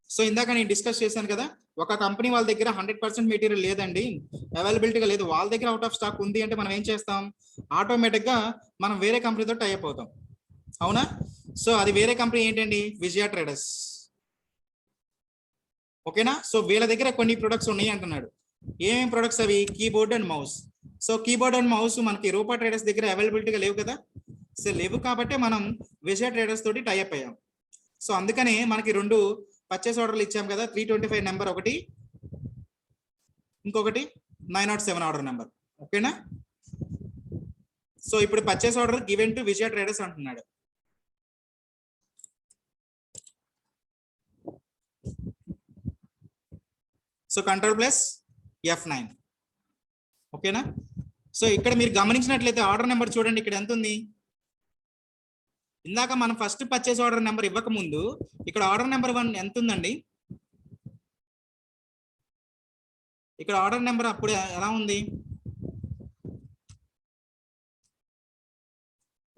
So ఇందాక నేను డిస్కస్ చేశాను కదా, ఒక కంపెనీ వాళ్ళ దగ్గర 100% మెటీరియల్ లేదండి, అవైలబిలిటీగా లేదు, వాళ్ళ దగ్గర అవుట్ ఆఫ్ స్టాక్ ఉంది అంటే మనం ఏం చేస్తాం? ఆటోమేటిక్ గా మనం వేరే కంపెనీతో టైఅప్ అవుతాం. అవునా. సో అది వేరే కంపెనీ ఏంటండి? విజయ ట్రేడర్స్. ఓకేనా. సో వీళ్ళ దగ్గర కొన్ని ప్రొడక్ట్స్ ఉన్నాయి అంటున్నాడు. ఏమేమి ప్రొడక్ట్స్ అవి? Keyboard and mouse. So keyboard and mouse మనకి రూపా ట్రేడర్స్ దగ్గర అవైలబిలిటీగా లేవు కదా. సో లేవు కాబట్టి మనం విజయ ట్రేడర్స్ తోటి టైఅప్ అయ్యాం. సో అందుకనే మనకి 2 పర్చేస్ ఆర్డర్లు ఇచ్చాం కదా, 325 నెంబర్ ఒకటి, ఇంకొకటి 907 ఆర్డర్ నెంబర్. ఓకేనా. సో ఇప్పుడు purchase order given to Vijaya traders అంటున్నాడు. So control plus F9. ఓకేనా. సో ఇక్కడ మీరు గమనించినట్లయితే ఆర్డర్ నెంబర్ చూడండి, ఇక్కడ ఎంత ఉంది. ఇందాక మనం ఫస్ట్ పర్చేస్ ఆర్డర్ నెంబర్ ఇవ్వక ముందు ఇక్కడ ఆర్డర్ నెంబర్ 1 ఎంత ఉందండి. ఇక్కడ ఆర్డర్ నెంబర్ అప్పుడు ఎలా ఉంది,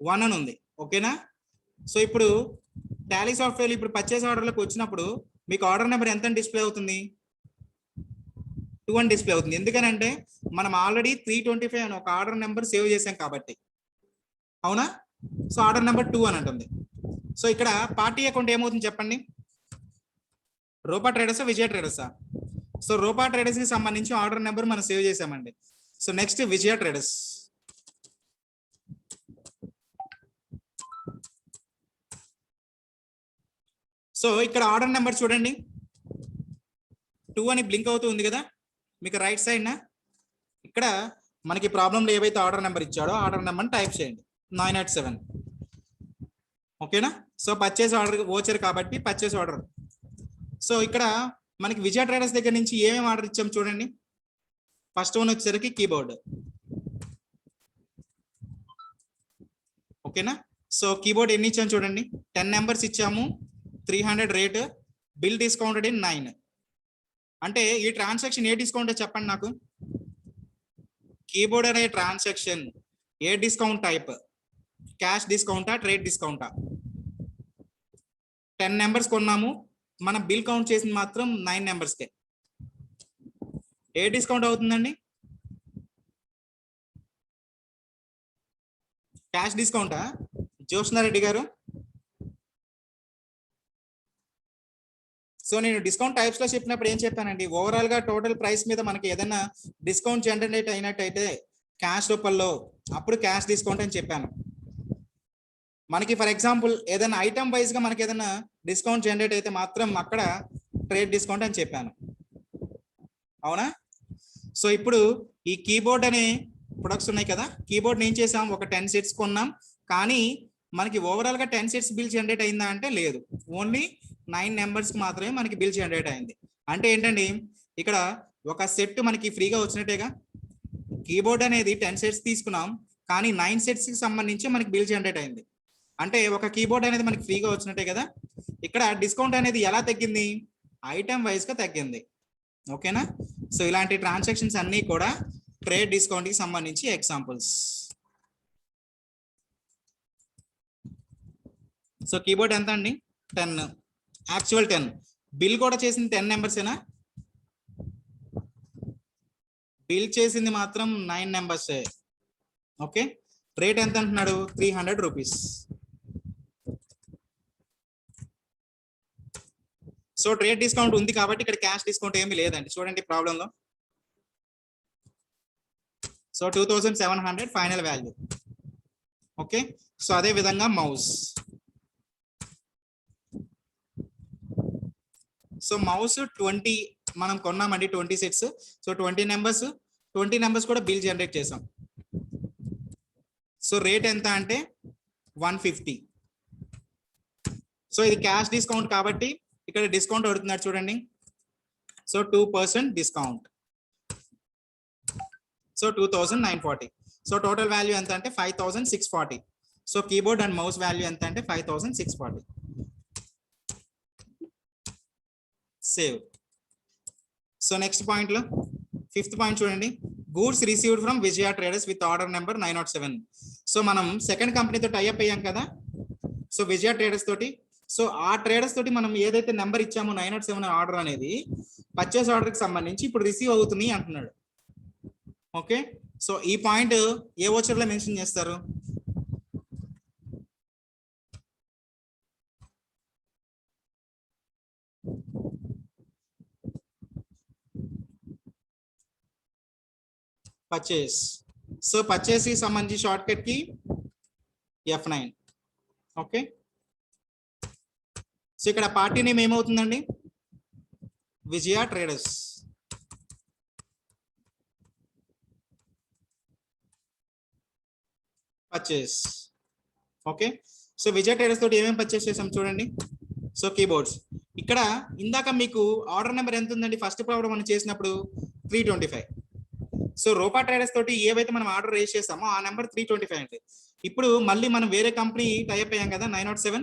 1 అని ఉంది. ఓకేనా. సో ఇప్పుడు టాలీ సాఫ్ట్వేర్ ఇప్పుడు పర్చేస్ ఆర్డర్లోకి వచ్చినప్పుడు మీకు ఆర్డర్ నెంబర్ ఎంత డిస్ప్లే అవుతుంది, 2 అని డిస్ప్లే అవుతుంది. ఎందుకనంటే మనం ఆల్రెడీ 325 అని ఒక ఆర్డర్ నెంబర్ సేవ్ చేసాం కాబట్టి, అవునా. సో ఆర్డర్ నెంబర్ 2 అని అంటుంది. సో ఇక్కడ పార్టీ అకౌంట్ ఏమవుతుంది చెప్పండి, రూపా ట్రేడర్సా విజయ ట్రేడర్సా. సో రూపా ట్రేడర్స్ కి సంబంధించి ఆర్డర్ నెంబర్ మనం సేవ్ చేసామండి. సో నెక్స్ట్ విజయ ట్రేడర్స్. సో ఇక్కడ ఆర్డర్ నెంబర్ చూడండి 2 అని బ్లింక్ అవుతూ ఉంది కదా మీకు రైట్ సైడ్ నా. ఇక్కడ మనకి ప్రాబ్లంలో ఏవైతే ఆర్డర్ నెంబర్ ఇచ్చాడో ఆర్డర్ నెంబర్ టైప్ చేయండి 987. ఓకేనా. సో పర్చేస్ ఆర్డర్ వోచర్ కాబట్టి పర్చేస్ ఆర్డర్. సో ఇక్కడ మనకి విజయ ట్రేడర్స్ దగ్గర నుంచి ఏమేమి ఆర్డర్ ఇచ్చాం చూడండి. ఫస్ట్ వన్ వచ్చేసరికి కీబోర్డ్. ఓకేనా. సో కీబోర్డ్ ఎన్ని ఇచ్చాము చూడండి, 10 నెంబర్స్ ఇచ్చాము, 300 రేట్, బిల్ డిస్కౌంటెడ్ ఇన్ 9. అంటే ఈ ట్రాన్సాక్షన్ ఏ డిస్కౌంట్ చెప్పండి నాకు. కీబోర్డ్ అనే ట్రాన్సాక్షన్ ఏ డిస్కౌంట్ టైప్, క్యాష్ డిస్కౌంటా ట్రేడ్ డిస్కౌంటా. 10 నెంబర్స్ కొన్నాము, మనం బిల్ కౌంట్ చేసింది మాత్రం 9 నెంబర్స్కే. ఏ డిస్కౌంట్ అవుతుందండి, క్యాష్ డిస్కౌంటా జ్యోత్స్నారెడ్డి గారు. సో నేను డిస్కౌంట్ టైప్స్ లో చెప్పినప్పుడు ఏం చెప్పానండి, ఓవరాల్ గా టోటల్ ప్రైస్ మీద మనకి ఏదైనా డిస్కౌంట్ జనరేట్ అయినట్టయితే క్యాష్ రూపంలో అప్పుడు క్యాష్ డిస్కౌంట్ అని చెప్పాను. మనకి ఫర్ ఎగ్జాంపుల్ ఏదైనా ఐటమ్ వైజ్ గా మనకి ఏదైనా డిస్కౌంట్ జనరేట్ అయితే మాత్రం అక్కడ ట్రేడ్ డిస్కౌంట్ అని చెప్పాను, అవునా. సో ఇప్పుడు ఈ కీబోర్డ్ అనే ప్రొడక్ట్స్ ఉన్నాయి కదా, కీబోర్డ్ ఏం చేసాం, ఒక 10 సెట్స్ కొన్నాం, కానీ మనకి ఓవరాల్ గా 10 సెట్స్ బిల్ జనరేట్ అయిందా అంటే లేదు, ఓన్లీ 9 నెంబర్స్ కి మాత్రమే మనకి బిల్ జనరేట్ అయింది. అంటే ఏంటండి, ఇక్కడ ఒక సెట్ మనకి ఫ్రీగా వచ్చినట్టేగా. కీబోర్డ్ అనేది 10 సెట్స్ తీసుకున్నాం, కానీ 9 సెట్స్ కి సంబంధించి మనకి బిల్ జనరేట్ అయింది. అంటే ఒక కీబోర్డ్ అనేది మనకి ఫ్రీగా వచ్చినట్టే కదా. ఇక్కడ డిస్కౌంట్ అనేది ఎలా తగ్గింది, ఐటమ్ వైజ్ గా తగ్గింది. ఓకేనా. సో ఇలాంటి ట్రాన్సాక్షన్స్ అన్ని కూడా ట్రేడ్ డిస్కౌంట్ కి సంబంధించి ఎగ్జాంపుల్స్. సో కీబోర్డ్ ఎంత అండి, 10, యాక్చువల్ 10, బిల్ కూడా చేసింది 10 నెంబర్సేనా, బిల్ చేసింది మాత్రం 9 నెంబర్సే. ఓకే. రేట్ ఎంత అంటున్నాడు, 300 రూపీస్. సో ట్రేడ్ డిస్కౌంట్ ఉంది కాబట్టి ఇక్కడ క్యాష్ డిస్కౌంట్ ఏమీ లేదండి, చూడండి ప్రాబ్లంలో. So 2700 final value. Okay. So అదే విధంగా మౌస్. సో మౌస్ 20 మనం కొన్నామండి, 20 సెట్స్. సో 20 నెంబర్స్ కూడా బిల్ జనరేట్ చేసాం. సో రేట్ ఎంత అంటే 150. సో ఇది క్యాష్ డిస్కౌంట్ కాబట్టి ఇక్కడ డిస్కౌంట్ పడుతున్నాడు చూడండి. So 2% discount. So 2940. So total value ఎంత అంటే 5640. So keyboard and mouse value ఎంత అంటే 5640. సేవ్. సో నెక్స్ట్ పాయింట్ లో 5th పాయింట్ చూడండి, goods received from Vijaya traders with order number 907. So మనం సెకండ్ కంపెనీతో టైఅప్ అయ్యాం కదా, సో విజయ ట్రేడర్స్ తోటి. సో ఆ ట్రేడర్స్ తోటి మనం ఏదైతే నెంబర్ ఇచ్చామో 907 ఆర్డర్ అనేది పర్చేస్ ఆర్డర్ కి సంబంధించి ఇప్పుడు రిసీవ్ అవుతుంది అంటున్నాడు. ఓకే. సో ఈ పాయింట్ ఏ వోచర్ లో మెన్షన్ చేస్తారు, పర్చేస్. సో పర్చేస్ కి సంబంధించి షార్ట్ కట్ కి F9. ఓకే. సో ఇక్కడ పార్టీ నేమ్ ఏమవుతుందండి, విజయ traders. Purchase. Okay. So Vijaya traders తోటి ఏమేమి పర్చేస్ చేసాం చూడండి. So keyboards. ఇక్కడ ఇందాక మీకు ఆర్డర్ నెంబర్ ఎంత ఉందండి, ఫస్ట్ ప్రాబ్లం మనం చేసినప్పుడు 325. సో రూపా ట్రేడర్స్ తోటి ఏవైతే మనం ఆర్డర్ రేస్ చేసామో ఆ నెంబర్ 325 అండి. ఇప్పుడు మళ్ళీ మనం వేరే కంపెనీ టైప్ అయ్యాం కదా 907.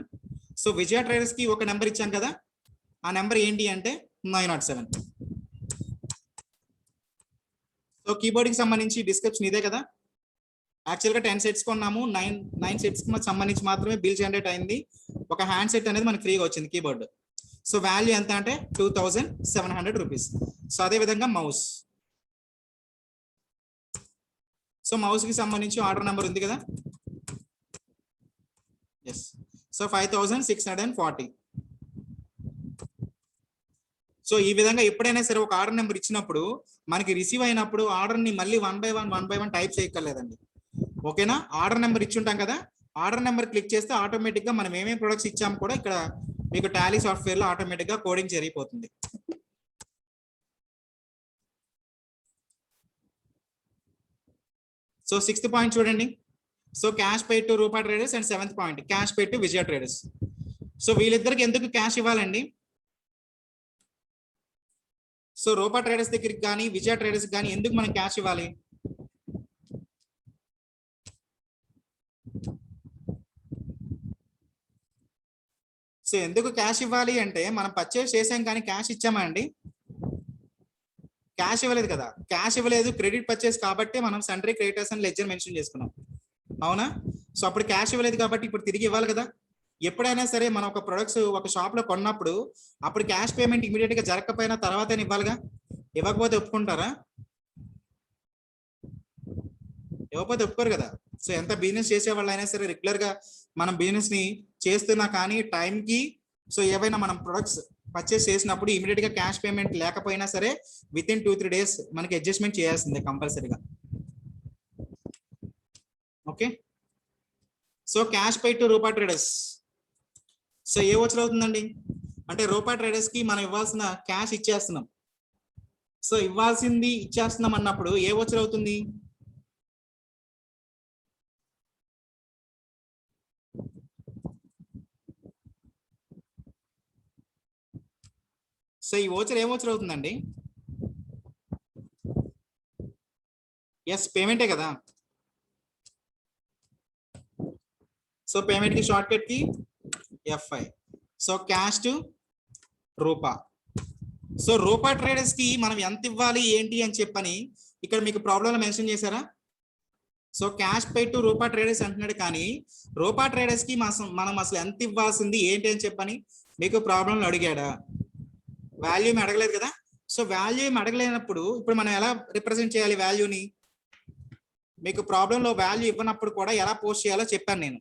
సో విజయ ట్రేడర్స్ కి ఒక నెంబర్ ఇచ్చాం కదా, ఆ నెంబర్ ఏంటి అంటే 907. సో కీబోర్డ్ కి సంబంధించి డిస్క్రిప్షన్ ఇదే కదా. యాక్చువల్ గా 10 సెట్స్ కొన్నాము, 9 సెట్స్ కి సంబంధించి మాత్రమే బిల్ జనరేట్ అయింది. ఒక హ్యాండ్ సెట్ అనేది మనకి ఫ్రీగా వచ్చింది కీబోర్డ్. సో వాల్యూ ఎంత అంటే 2700 రూపీస్. సో అదే విధంగా మౌస్. సో మౌస్ కి సంబంధించి ఆర్డర్ నెంబర్ ఉంది కదా. ఎస్. సో 5640. సో ఈ విధంగా ఎప్పుడైనా సరే ఒక ఆర్డర్ నెంబర్ ఇచ్చినప్పుడు మనకి రిసీవ్ అయినప్పుడు ఆర్డర్ ని మళ్ళీ వన్ బై వన్ టైప్ చేయక్కర్లేదండి. ఓకేనా. ఆర్డర్ నెంబర్ ఇచ్చి ఉంటాం కదా, ఆర్డర్ నెంబర్ క్లిక్ చేస్తే ఆటోమేటిక్ గా మనం ఏమేమి ప్రొడక్ట్స్ ఇచ్చాము కూడా ఇక్కడ మీకు టాలీ సాఫ్ట్వేర్ లో ఆటోమేటిక్ గా కోడింగ్ జరిగిపోతుంది. సో 6th పాయింట్ చూడండి. So cash paid to Rupa traders and 7th point cash paid to Vijaya traders. So వీళ్ళిద్దరికి ఎందుకు క్యాష్ ఇవ్వాలండి? సో రూపా ట్రేడర్స్ దగ్గరికి కానీ విజయ ట్రేడర్స్ కానీ ఎందుకు మనం క్యాష్ ఇవ్వాలి? సో ఎందుకు క్యాష్ ఇవ్వాలి అంటే మనం పర్చేస్ చేసాం కానీ క్యాష్ ఇచ్చామా అండి? క్యాష్ ఇవ్వలేదు కదా. క్యాష్ ఇవ్వలేదు, క్రెడిట్ పర్చేస్ కాబట్టి మనం సండ్రీ క్రెడిటర్స్ అని లెడ్జర్ మెన్షన్ చేసుకున్నాం, అవునా. సో అప్పుడు క్యాష్ ఇవ్వలేదు కాబట్టి ఇప్పుడు తిరిగి ఇవ్వాలి కదా. ఎప్పుడైనా సరే మనం ఒక ప్రొడక్ట్స్ ఒక షాప్ లో కొన్నప్పుడు అప్పుడు క్యాష్ పేమెంట్ ఇమీడియట్ గా జరగకపోయినా తర్వాత ఇవ్వాలిగా. ఇవ్వకపోతే ఒప్పుకుంటారా? ఇవ్వకపోతే ఒప్పుకోరు కదా. సో ఎంత బిజినెస్ చేసే వాళ్ళు అయినా సరే రెగ్యులర్ గా మనం బిజినెస్ ని చేస్తున్నా కానీ టైంకి సో ఏవైనా మనం ప్రొడక్ట్స్ పర్చేస్ చేసినప్పుడు ఇమీడియట్ గా క్యాష్ పేమెంట్ లేకపోయినా సరే విత్ ఇన్ 2-3 days మనకి అడ్జస్ట్మెంట్ చేయాల్సిందే కంపల్సరీగా. Okay. So cash paid to Rupa traders. So ఏ వచ్చర్ అవుతుందండి అంటే రూపా ట్రేడర్స్ కి మనం ఇవ్వాల్సిన క్యాష్ ఇచ్చేస్తున్నాం. సో ఇవ్వాల్సింది ఇచ్చేస్తున్నాం అన్నప్పుడు ఏ వచ్చర్ అవుతుంది? సో ఈ ఓచర్ ఏ ఓచర్ అవుతుందండి? ఎస్, పేమెంటే కదా. సో పేమెంట్ కి షార్ట్ కట్ కి F5. So cash to Rupa. So Rupa traders కి మనం ఎంత ఇవ్వాలి ఏంటి అని చెప్పని ఇక్కడ మీకు ప్రాబ్లంలో మెన్షన్ చేశారా? So cash paid to Rupa traders అంటున్నాడు కానీ రూపా ట్రేడర్స్ కి మనం అసలు ఎంత ఇవ్వాల్సింది ఏంటి అని చెప్పని మీకు ప్రాబ్లంలో అడిగాడా? వాల్యూమ్ అడగలేదు కదా. సో వాల్యూమ్ అడగలేనప్పుడు ఇప్పుడు మనం ఎలా రిప్రజెంట్ చేయాలి వాల్యూని? మీకు ప్రాబ్లంలో వాల్యూ ఇవ్వనప్పుడు కూడా ఎలా పోస్ట్ చేయాలో చెప్పాను నేను.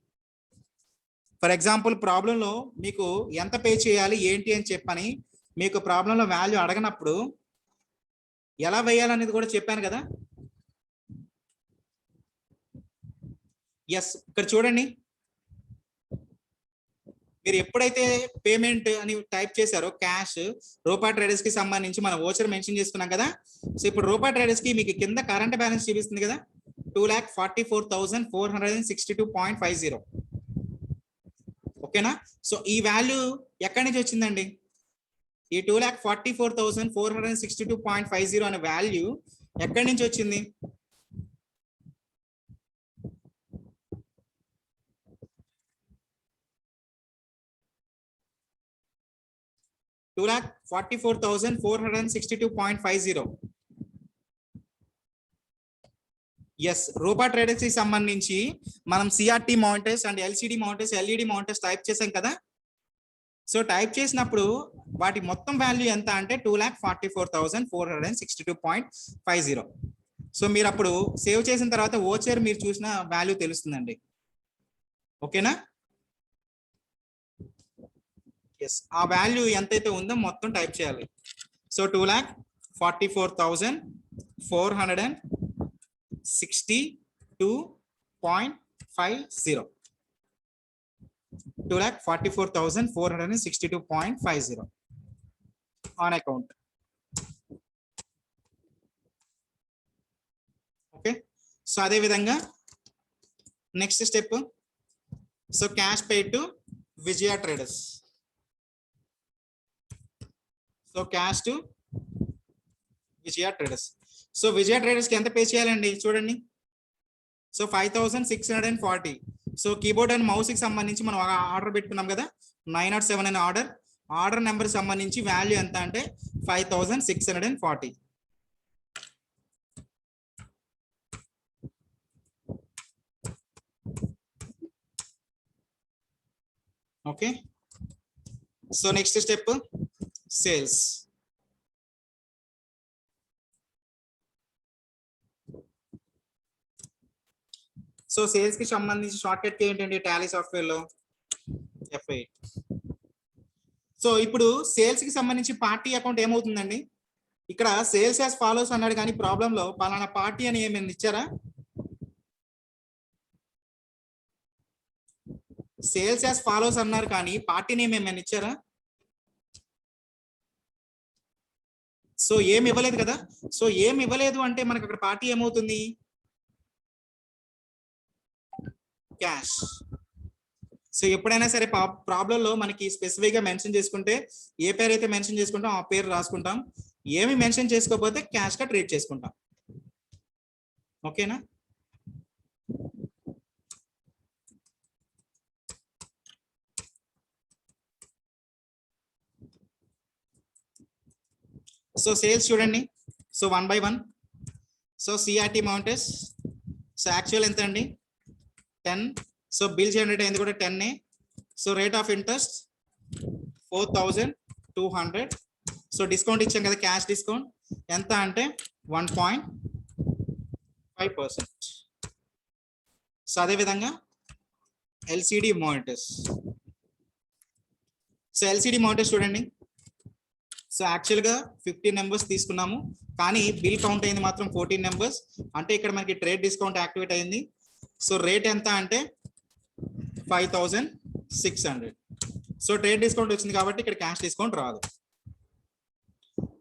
ఫర్ ఎగ్జాంపుల్ ప్రాబ్లంలో మీకు ఎంత పే చేయాలి ఏంటి అని చెప్పని మీకు ప్రాబ్లంలో వాల్యూ అడగనప్పుడు ఎలా వేయాలనేది కూడా చెప్పాను కదా. ఎస్, ఇక్కడ చూడండి. మీరు ఎప్పుడైతే పేమెంట్ అని టైప్ చేశారో క్యాష్ రూపా ట్రేడర్స్ కి సంబంధించి మన ఓచర్ మెన్షన్ చేసుకున్నాం కదా. సో ఇప్పుడు రూపా ట్రేడర్స్ కి మీకు కింద కరెంట్ బ్యాలెన్స్ చూపిస్తుంది కదా 2,44,462.50. ఓకేనా. సో ఈ వాల్యూ ఎక్కడి నుంచి వచ్చిందండి? ఈ 2,44,462.50 అనే వాల్యూ ఎక్కడి నుంచి వచ్చింది? $2,44,462.50. ఎస్, రూపా ట్రేడర్స్ కి సంబంధించి మనం CRT monitors and LCD monitors LED మౌంటర్స్ type చేసాం కదా. సో టైప్ చేసినప్పుడు వాటి మొత్తం వాల్యూ ఎంత అంటే 2,44,462.50. సో మీరు అప్పుడు సేవ్ చేసిన తర్వాత ఓచర్ మీరు చూసిన వాల్యూ తెలుస్తుందండి. ఓకేనా. ఎస్, ఆ వాల్యూ ఎంతైతే ఉందో మొత్తం టైప్ చేయాలి. So 2,44,462.50. 2,44,462.50 on account. Okay. So అదే విధంగా next step. So cash paid to Vijaya traders. So cash to Vijaya traders. So Vijaya traders కి ఎంత పే చేయాలండి చూడండి. So 5640. So keyboard and mouse కి సంబంధించి మనం ఆర్డర్ పెట్టుకున్నాం కదా 907 అనే ఆర్డర్ నెంబర్ సంబంధించి వాల్యూ ఎంత అంటే 5640. Okay. So next step sales. So sales కి సంబంధించి షార్ట్ కట్ ఏంటంటే టాలీ సాఫ్ట్వేర్ లో F8. సో ఇప్పుడు సేల్స్ కి సంబంధించి పార్టీ అకౌంట్ ఏమవుతుందండి, ఇక్కడ సేల్స్ యాజ్ ఫాలోస్ అన్నాడు కానీ ప్రాబ్లం లో పలానా పార్టీ అని ఏమైనా ఇచ్చారా? సేల్స్ యాజ్ ఫాలోస్ అన్నారు కానీ పార్టీ నేమ్ ఏమైనా ఇచ్చారా? సో ఏమి ఇవ్వలేదు కదా. సో ఏమి ఇవ్వలేదు అంటే మనకు అక్కడ పార్టీ ఏమవుతుంది, క్యాష్. సో ఎప్పుడైనా సరే ప్రాబ్లం లో మనకి స్పెసిఫిక్ గా మెన్షన్ చేసుకుంటే ఏ పేరు అయితే మెన్షన్ చేసుకుంటాం ఆ పేరు రాసుకుంటాం, ఏమి మెన్షన్ చేసుకోకపోతే క్యాష్ గా ట్రీట్ చేసుకుంటాం. ఓకేనా? సో సేల్స్ చూడండి. So 1 by 1. So CRT monitors. So actual ఎంత అండి 10. సో బిల్ జనరేట్ అయింది కూడా 10. So rate of interest 4200. So discount ఇచ్చాం కదా, క్యాష్ డిస్కౌంట్ ఎంత అంటే 1.5%. సో అదేవిధంగా LCD monitors. So LCD monitors చూడండి. సో యాక్చువల్గా 15 నెంబర్స్ తీసుకున్నాము కానీ బిల్ కౌంట్ అయింది మాత్రం 14 నెంబర్స్. అంటే ఇక్కడ మనకి ట్రేడ్ డిస్కౌంట్ యాక్టివేట్ అయింది. సో రేట్ ఎంత అంటే 5600. సో ట్రేడ్ డిస్కౌంట్ వచ్చింది కాబట్టి ఇక్కడ క్యాష్ డిస్కౌంట్ రాదు.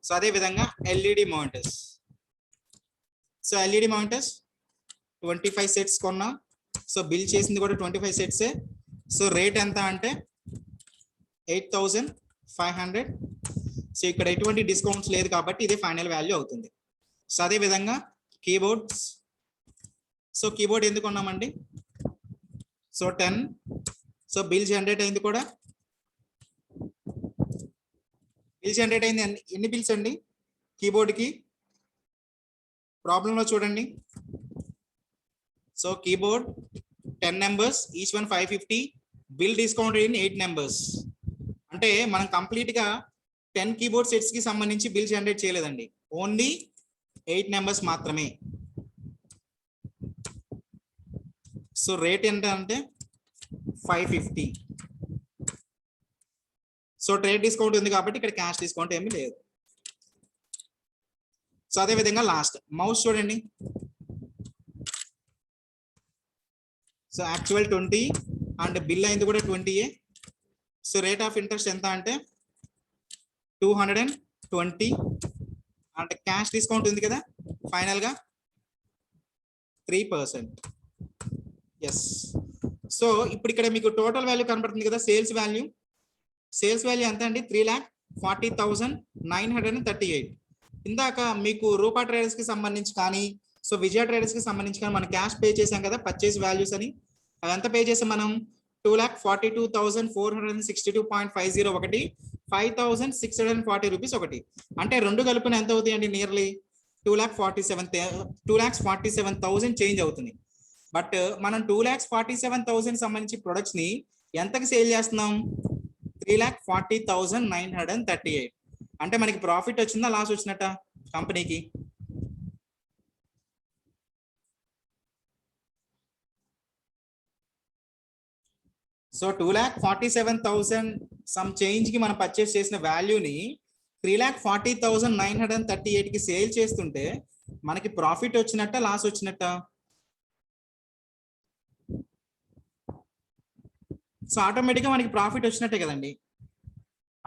సో అదే విధంగా LED monitors. So LED monitors 25 sets కొన్నాం. సో బిల్ చేసింది కూడా 25 సెట్సే. సో రేట్ ఎంత అంటే 8500. సో ఇక్కడ ఎటువంటి డిస్కౌంట్స్ లేదు కాబట్టి ఇది ఫైనల్ వాల్యూ అవుతుంది. సో అదే విధంగా కీబోర్డ్స్. సో కీబోర్డ్ ఎందుకు కొన్నామండి, సో 10. సో బిల్ జనరేట్ అయింది కూడా, బిల్ జనరేట్ అయింది ఎన్ని బిల్స్ అండి కీబోర్డ్కి ప్రాబ్లంలో చూడండి. So keyboard 10 numbers, each one 550. Bill discount in 8 numbers. అంటే మనం కంప్లీట్ గా 10 కీబోర్డ్ సెట్స్ కి సంబంధించి బిల్ జనరేట్ చేయలేదండి, ఓన్లీ 8 నెంబర్స్ మాత్రమే. సో రేట్ ఎంత అంటే 550. సో ట్రేడ్ డిస్కౌంట్ ఉంది కాబట్టి ఇక్కడ క్యాష్ డిస్కౌంట్ ఏమీ లేదు. సో అదే విధంగా లాస్ట్ మౌస్ చూడండి. సో యాక్చువల్ 20 అండ్ బిల్ అయింది కూడా 20. సో రేట్ ఆఫ్ ఇంట్రెస్ట్ ఎంత అంటే 220. అంటే క్యాష్ డిస్కౌంట్ ఉంది కదా ఫైనల్ గా 3%. ఎస్. సో ఇప్పుడు ఇక్కడ మీకు టోటల్ వాల్యూ కనబడుతుంది కదా, సేల్స్ వాల్యూ. సేల్స్ వాల్యూ ఎంత అండి 3,40,938. ఇందాక మీకు రూపా ట్రేడర్స్ కి సంబంధించి కానీ సో విజయ ట్రేడర్స్ కి సంబంధించి కానీ మనం క్యాష్ పే చేసాం కదా పర్చేస్ వాల్యూస్ అని. అదంతా పే చేసాం మనం 2,42,462.50 ఒకటి, 5,640 రూపీస్ ఒకటి. అంటే రెండు కలుపున ఎంత అవుతాయి అండి, నియర్లీ 2,47,000 చేంజ్ అవుతుంది. బట్ మనం 2,47,000 సంబంధించి ప్రొడక్ట్స్ ని ఎంతకి సేల్ చేస్తున్నాం, 3,40,938. అంటే మనకి ప్రాఫిట్ వచ్చిందా లాస్ వచ్చినట్ట కంపెనీకి? సో 2,47,000 సమ్ చేంజ్ కి మనం పర్చేస్ చేసిన వాల్యూని 3,40,938 కి సేల్ చేస్తుంటే మనకి ప్రాఫిట్ వచ్చినట్ట లాస్ వచ్చినట్ట? సో ఆటోమేటిక్గా మనకి ప్రాఫిట్ వచ్చినట్టే కదండి.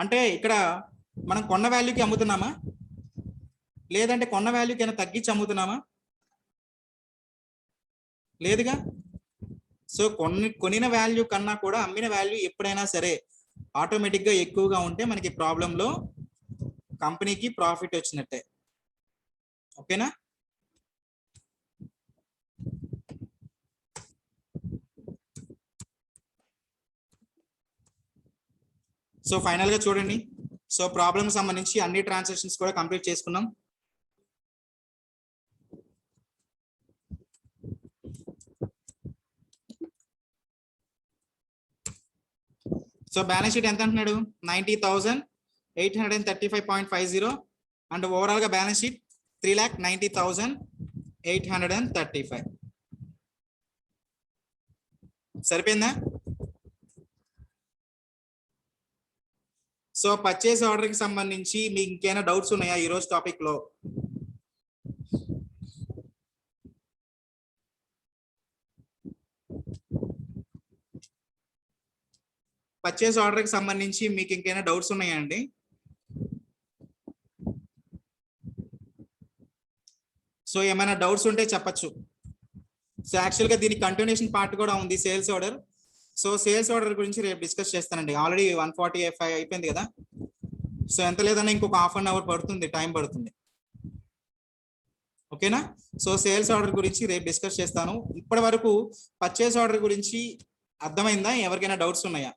అంటే ఇక్కడ మనం కొన్న వాల్యూకి అమ్ముతున్నామా లేదంటే కొన్న వాల్యూకి అయినా తగ్గించి అమ్ముతున్నామా? లేదుగా. సో కొనిన వాల్యూ కన్నా కూడా అమ్మిన వాల్యూ ఎప్పుడైనా సరే ఆటోమేటిక్గా ఎక్కువగా ఉంటే మనకి ప్రాబ్లంలో కంపెనీకి ప్రాఫిట్ వచ్చినట్టే. ఓకేనా? సో ఫైనల్ గా చూడండి. సో ప్రాబ్లమ్ సంబంధించి అన్ని ట్రాన్సాక్షన్స్ కూడా కంప్లీట్ చేసుకున్నాం. సో బ్యాలెన్స్ షీట్ ఎంత అంటున్నాడు? 90,835.50 అండ్ ఓవరాల్ గా బ్యాలెన్స్ షీట్ 3,90,835. సరిపోయిందా? సో పర్చేస్ ఆర్డర్ కి సంబంధించి మీకు ఇంకేమైనా డౌట్స్ ఉన్నాయా ఈ రోజు టాపిక్ లో? పర్చేస్ ఆర్డర్ కి సంబంధించి మీకు ఇంకేమైనా డౌట్స్ ఉన్నాయా అండి? సో ఏమైనా డౌట్స్ ఉంటే చెప్పచ్చు. సో యాక్చువల్ గా దీనికి కంటిన్యూషన్ పార్ట్ కూడా ఉంది, sales order. So sales order గురించి రేపు డిస్కస్ చేస్తానండి. ఆల్రెడీ 145 అయిపోయింది కదా. సో ఎంత లేదన్నా ఇంకొక హాఫ్ అన్ అవర్ పడుతుంది, టైం పడుతుంది. ఓకేనా? సో సేల్స్ ఆర్డర్ గురించి రేపు డిస్కస్ చేస్తాను. ఇప్పటి వరకు పర్చేస్ ఆర్డర్ గురించి అర్థమైందా? ఎవరికైనా డౌట్స్ ఉన్నాయా?